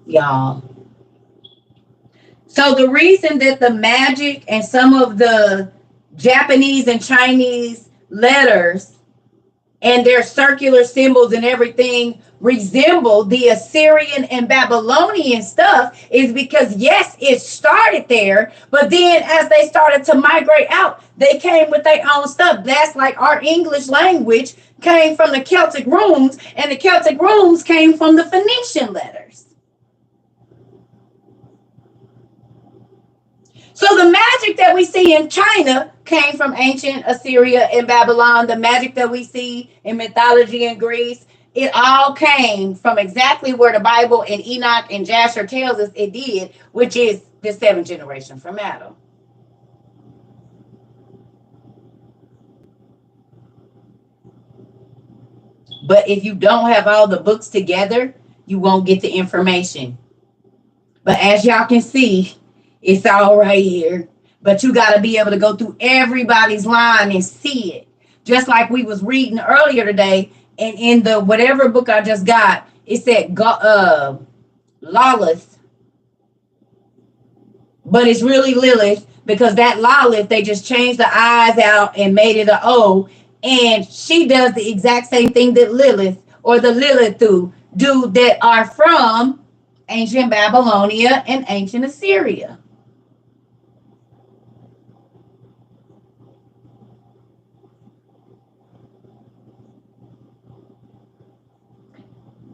Speaker 1: Y'all. So the reason that the magic and some of the Japanese and Chinese letters and their circular symbols and everything resemble the Assyrian and Babylonian stuff is because, yes, it started there, but then as they started to migrate out, they came with their own stuff. That's like our English language came from the Celtic runes, and the Celtic runes came from the Phoenician letters. So the magic that we see in China came from ancient Assyria and Babylon. The magic that we see in mythology in Greece, it all came from exactly where the Bible and Enoch and Jasher tells us it did, which is the seventh generation from Adam. But if you don't have all the books together, you won't get the information. But as y'all can see, it's all right here. But you got to be able to go through everybody's line and see it. Just like we was reading earlier today, and in the whatever book I just got, it said Lilith. But it's really Lilith, because that Lilith, they just changed the I's out and made it an O. And she does the exact same thing that Lilith or the Lilithu do, that are from ancient Babylonia and ancient Assyria.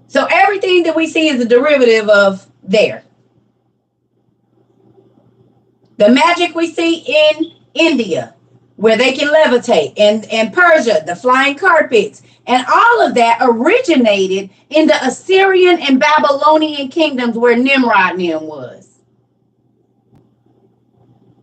Speaker 1: So everything that we see is a derivative of there. The magic we see in India, where they can levitate, and Persia, the flying carpets, and all of that originated in the Assyrian and Babylonian kingdoms where Nimrod was.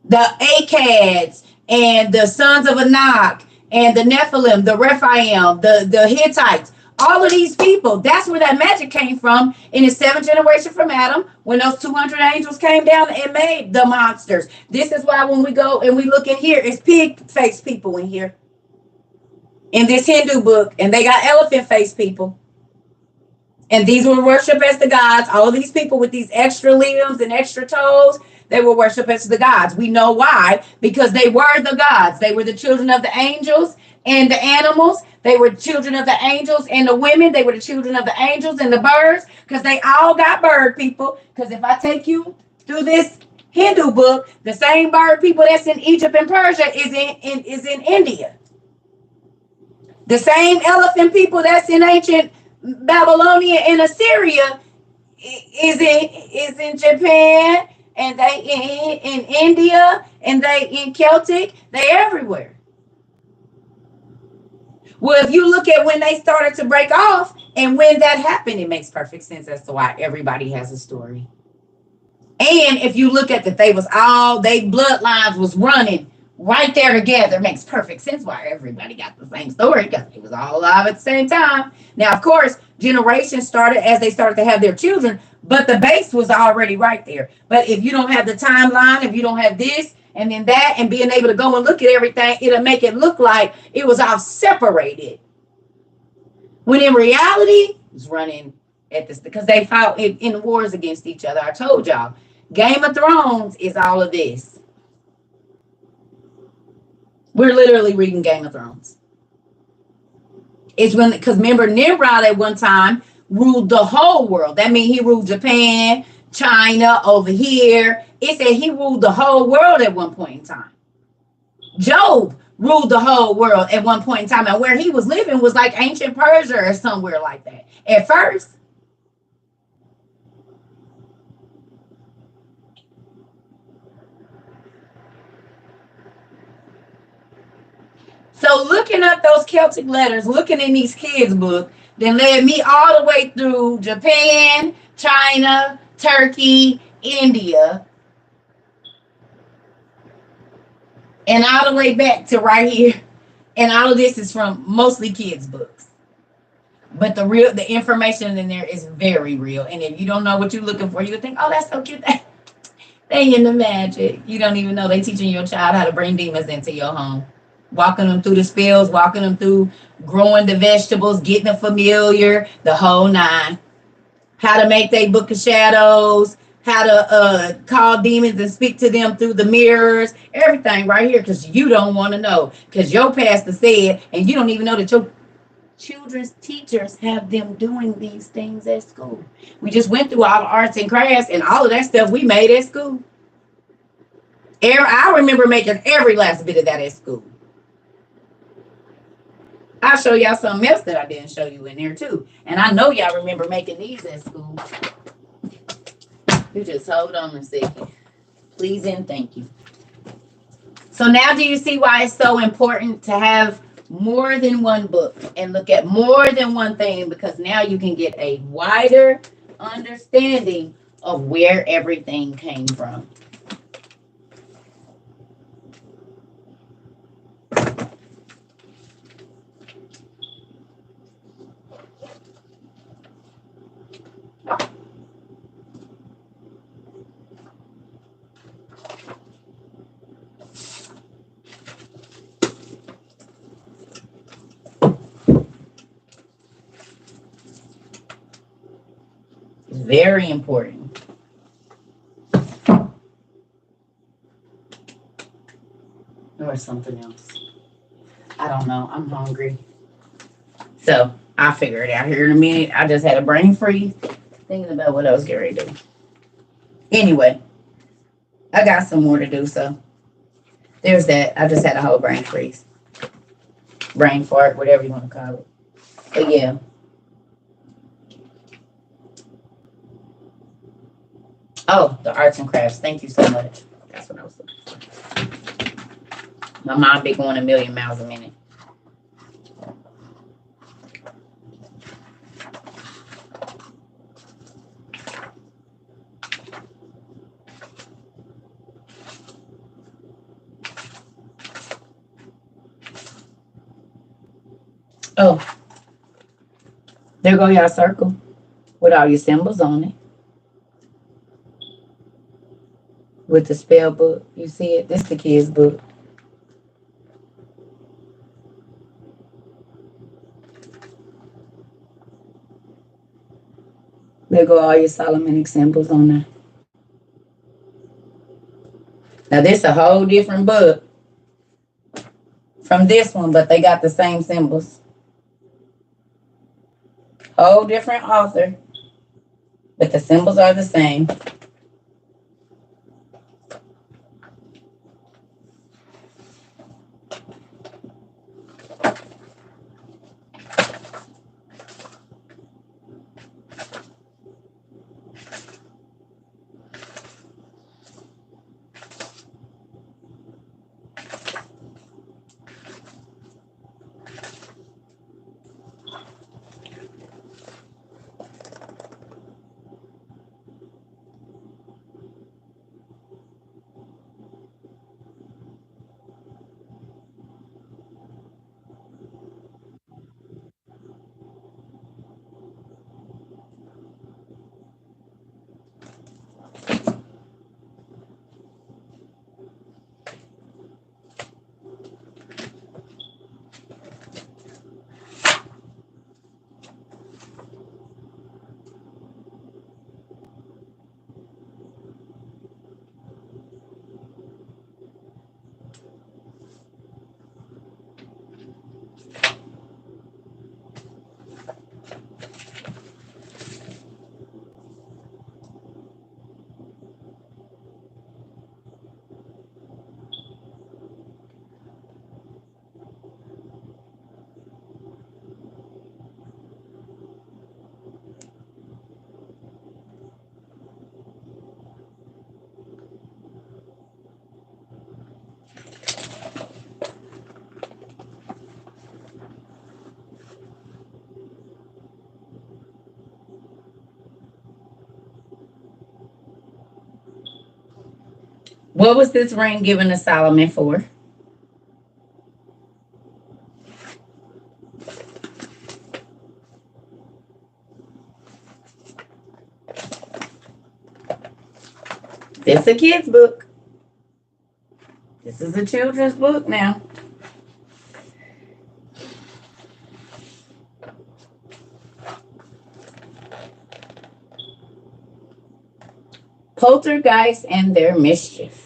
Speaker 1: The Akkads and the sons of Anak and the Nephilim, the Rephaim, the Hittites, all of these people, that's where that magic came from in the seventh generation from Adam, when those 200 angels came down and made the monsters. This is why when we go and we look in here, it's pig-faced people in here. In this Hindu book, and they got elephant-faced people. And these were worshipped as the gods. All of these people with these extra limbs and extra toes, they were worshipped as the gods. We know why, because they were the gods. They were the children of the angels and the animals. They were children of the angels and the women. They were the children of the angels and the birds, because they all got bird people. Because if I take you through this Hindu book, the same bird people that's in Egypt and Persia is in India. The same elephant people that's in ancient Babylonia and Assyria is in Japan, and they in India, and they in Celtic. They everywhere. Well, if you look at when they started to break off and when that happened, it makes perfect sense as to why everybody has a story. And if you look at that, they bloodlines was running right there together. It makes perfect sense why everybody got the same story because they was all alive at the same time. Now, of course, generations started as they started to have their children, but the base was already right there. But if you don't have the timeline, if you don't have this and then that, and being able to go and look at everything, it'll make it look like it was all separated. When in reality, it was running at this because they fought in wars against each other. I told y'all. Game of Thrones is all of this. We're literally reading Game of Thrones. It's when, because remember, Nimrod at one time ruled the whole world. That means he ruled Japan, China, over here. It said he ruled the whole world at one point in time. Job ruled the whole world at one point in time. And where he was living was like ancient Persia or somewhere like that. At first, so looking up those Celtic letters, looking in these kids' books, then led me all the way through Japan, China, Turkey, India, and all the way back to right here. And all of this is from mostly kids' books. But the information in there is very real. And if you don't know what you're looking for, you think, oh, that's so cute. They in the magic. You don't even know they teaching your child how to bring demons into your home. Walking them through the spells, walking them through growing the vegetables, getting them familiar, the whole nine. How to make their book of shadows, how to call demons and speak to them through the mirrors, everything right here, because you don't want to know. Because your pastor said, and you don't even know that your children's teachers have them doing these things at school. We just went through all the arts and crafts and all of that stuff we made at school. I remember making every last bit of that at school. I'll show y'all something else that I didn't show you in there too. And I know y'all remember making these at school. You just hold on a second. Please and thank you. So now do you see why it's so important to have more than one book and look at more than one thing? Because now you can get a wider understanding of where everything came from. Very important. Or something else. I don't know. I'm hungry. So I'll figure it out here in a minute. I just had a brain freeze thinking about what I was getting ready to do. Anyway, I got some more to do. So there's that. I just had a whole brain freeze. Brain fart, whatever you want to call it. But yeah. Oh, the arts and crafts. Thank you so much. That's what I was looking for. My mom be going a million miles a minute. Oh, there go your circle with all your symbols on it. With the spell book. You see it? This is the kids' book. There go all your Solomonic symbols on there. Now this is a whole different book from this one, but they got the same symbols. Whole different author, but the symbols are the same. What was this ring given to Solomon for? This is a kid's book. This is a children's book now. Poltergeist and their mischief.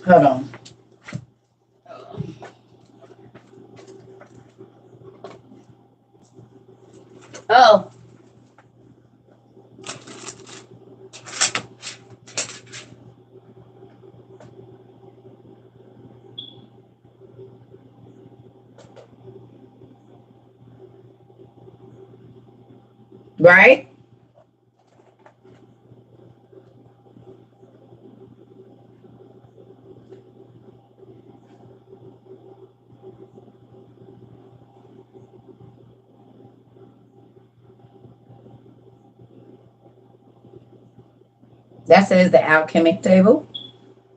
Speaker 1: Hold on. Oh. Right? That says the alchemic table,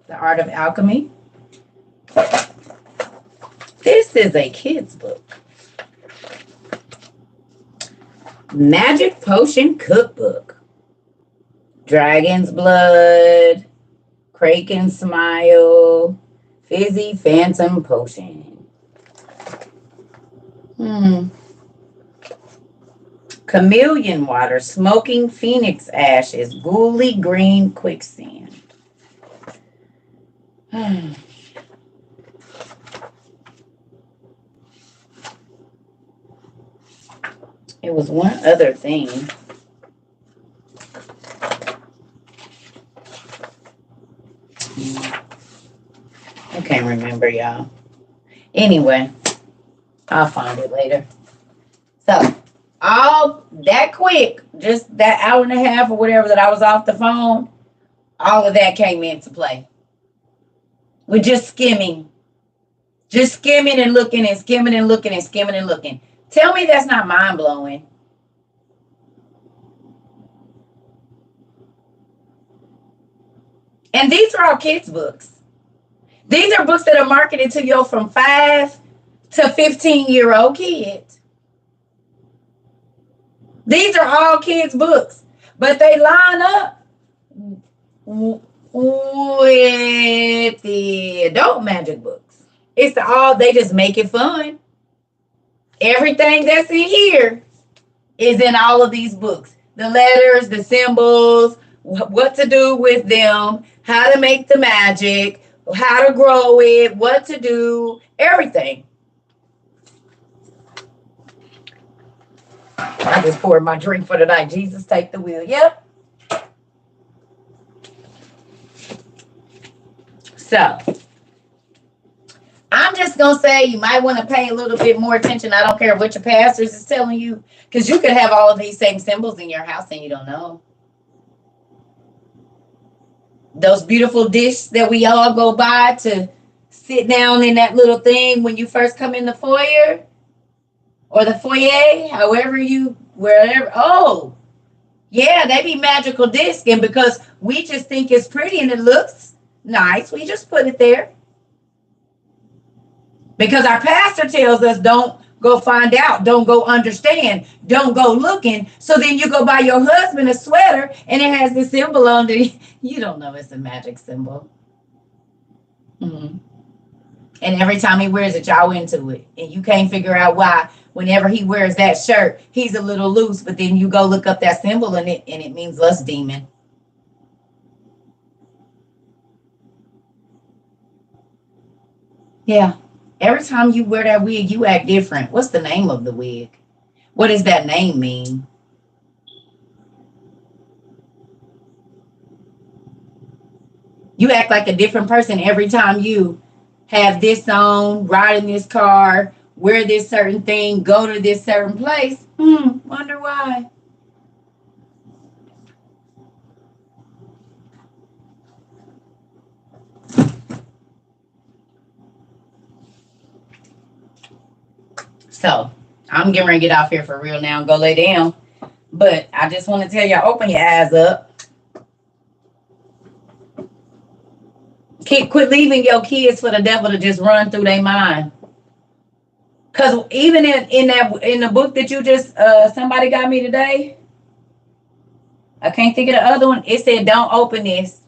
Speaker 1: the art of alchemy. This is a kid's book. Magic Potion Cookbook. Dragon's Blood, Kraken Smile, Fizzy Phantom Potion. Chameleon Water, Smoking Phoenix Ashes, Ghouly Green Quicksand. It was one other thing. I can't remember, y'all. Anyway, I'll find it later. So, all that quick, just that hour and a half or whatever that I was off the phone, all of that came into play. We're just skimming. Just skimming and looking and skimming and looking and skimming and looking. Tell me that's not mind-blowing. And these are all kids' books. These are books that are marketed to you from 5 to 15-year-old kids. These are all kids' books. But they line up with the adult magic books. It's all, they just make it fun. Everything that's in here is in all of these books. The letters, the symbols, what to do with them, how to make the magic, how to grow it, what to do, everything. I just poured my drink for tonight. Jesus, take the wheel. Yep. So, I'm just going to say you might want to pay a little bit more attention. I don't care what your pastors is telling you, because you could have all of these same symbols in your house and you don't know. Those beautiful dishes that we all go by to sit down in that little thing when you first come in the foyer or the foyer, however you, wherever. Oh, yeah, they be magical discs. And because we just think it's pretty and it looks nice, we just put it there. Because our pastor tells us don't go find out, don't go understand, don't go looking. So then you go buy your husband a sweater and it has this symbol on it. You don't know it's a magic symbol. Mm-hmm. And every time he wears it, y'all into it. And you can't figure out why. Whenever he wears that shirt, he's a little loose. But then you go look up that symbol in it and it means lust demon. Yeah. Every time you wear that wig, you act different. What's the name of the wig? What does that name mean? You act like a different person every time you have this on, ride in this car, wear this certain thing, go to this certain place. Wonder why. So I'm getting ready to get off here for real now and go lay down. But I just want to tell y'all, open your eyes up. Quit leaving your kids for the devil to just run through their mind. Cause even in the book that you just somebody got me today, I can't think of the other one. It said don't open this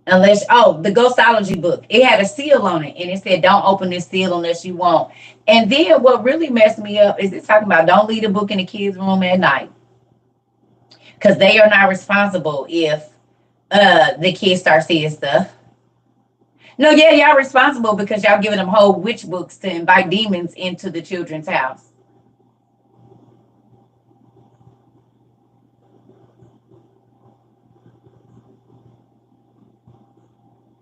Speaker 1: unless the ghostology book. It had a seal on it and it said don't open this seal unless you want. And then what really messed me up is it's talking about don't leave the book in the kids' room at night. Because they are not responsible if the kids start seeing stuff. No, yeah, y'all responsible because y'all giving them whole witch books to invite demons into the children's house.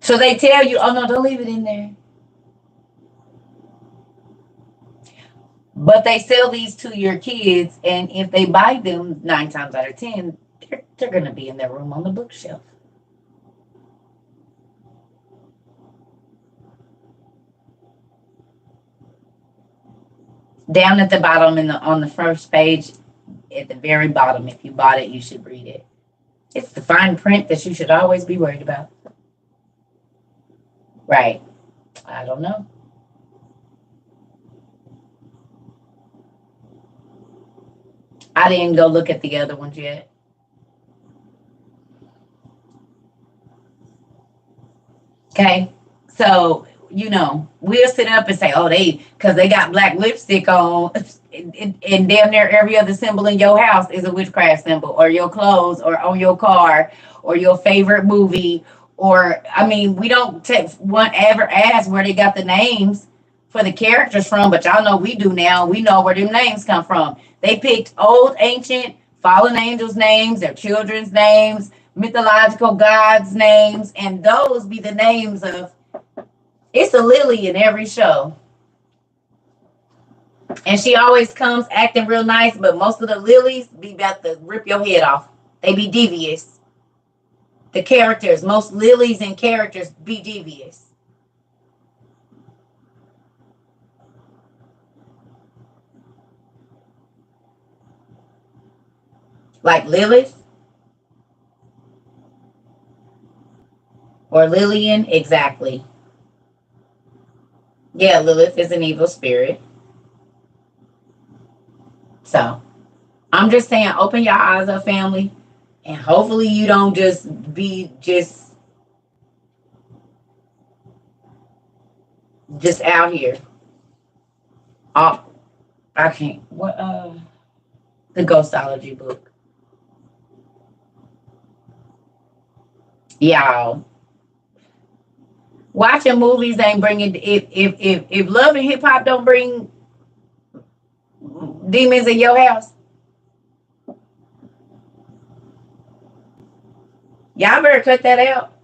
Speaker 1: So they tell you, oh no, don't leave it in there. But they sell these to your kids, and if they buy them 9 times out of 10, they're going to be in their room on the bookshelf. Down at the bottom on the first page, at the very bottom, if you bought it, you should read it. It's the fine print that you should always be worried about. Right. I don't know. I didn't go look at the other ones yet. Okay. So, we'll sit up and say, oh, because they got black lipstick on, and damn near every other symbol in your house is a witchcraft symbol, or your clothes, or on your car, or your favorite movie, or, we don't ever ask where they got the names for the characters from, but y'all know we do now. We know where them names come from. They picked old, ancient, fallen angels' names, their children's names, mythological gods' names, and those be the names of. It's a Lily in every show. And she always comes acting real nice, but most of the Lilies be about to rip your head off. They be devious. The characters, most Lilies and characters be devious. Like Lilith or Lillian, exactly. Yeah, Lilith is an evil spirit. So I'm just saying, open your eyes up, family, and hopefully you don't just be just out here. Oh, I can't. What? The Ghostology book. Y'all, watching movies ain't bringing. If love and hip hop don't bring demons in your house, y'all better cut that out.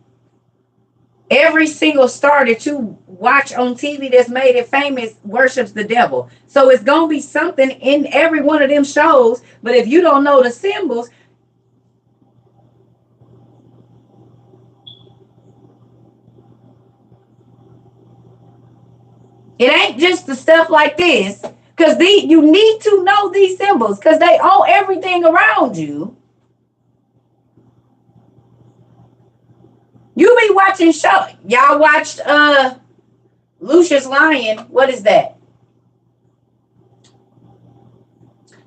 Speaker 1: Every single star that you watch on TV that's made it famous worships the devil. So it's gonna be something in every one of them shows. But if you don't know the symbols, it ain't just the stuff like this. Because you need to know these symbols because they own everything around you. You be watching show. Y'all watched Lucius Lion. What is that?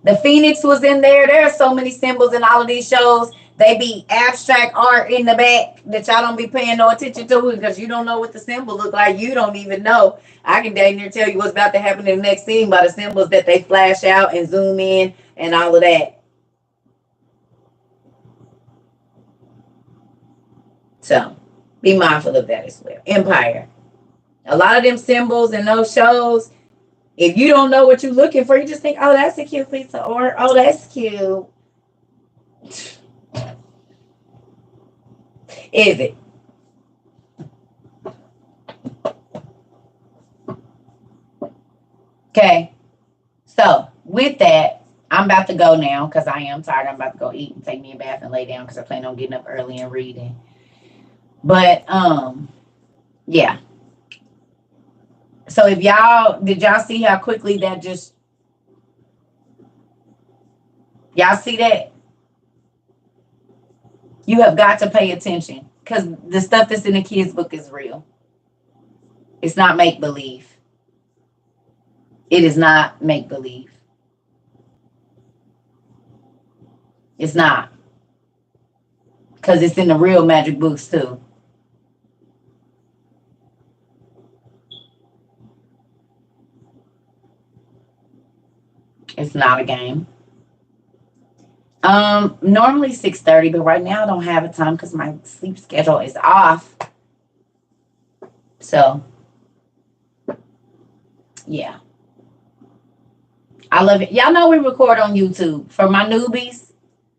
Speaker 1: The Phoenix was in there. There are so many symbols in all of these shows. They be abstract art in the back that y'all don't be paying no attention to because you don't know what the symbol look like. You don't even know. I can dang near tell you what's about to happen in the next scene by the symbols that they flash out and zoom in and all of that. So be mindful of that as well. Empire. A lot of them symbols in those shows, if you don't know what you're looking for, you just think, oh, that's a cute pizza, or oh, that's cute. Is it? about to go now because I am tired. I'm about to go eat and take me a bath and lay down because I plan on getting up early and reading. But yeah. So if did y'all see how quickly that just, y'all see that? You have got to pay attention because the stuff that's in the kids' book is real. It's not make-believe. It is not make-believe. It's not. Because it's in the real magic books too. It's not a game. Normally 6:30, but right now I don't have a time because my sleep schedule is off. So, yeah. I love it. Y'all know we record on YouTube. For my newbies,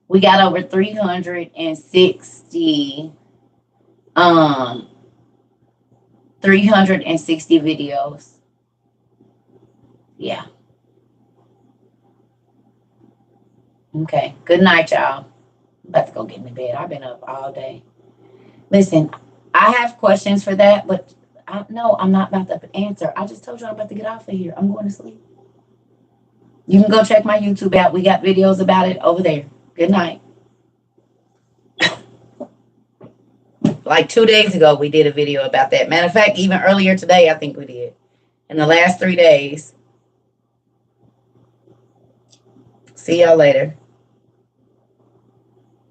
Speaker 1: we got over 360 videos. Yeah. Okay. Good night, y'all. I'm about to go get in the bed. I've been up all day. Listen, I have questions for that, but no, I'm not about to answer. I just told you I'm about to get off of here. I'm going to sleep. You can go check my YouTube out. We got videos about it over there. Good night. Like 2 days ago, we did a video about that. Matter of fact, even earlier today, I think we did. In the last 3 days. See y'all later.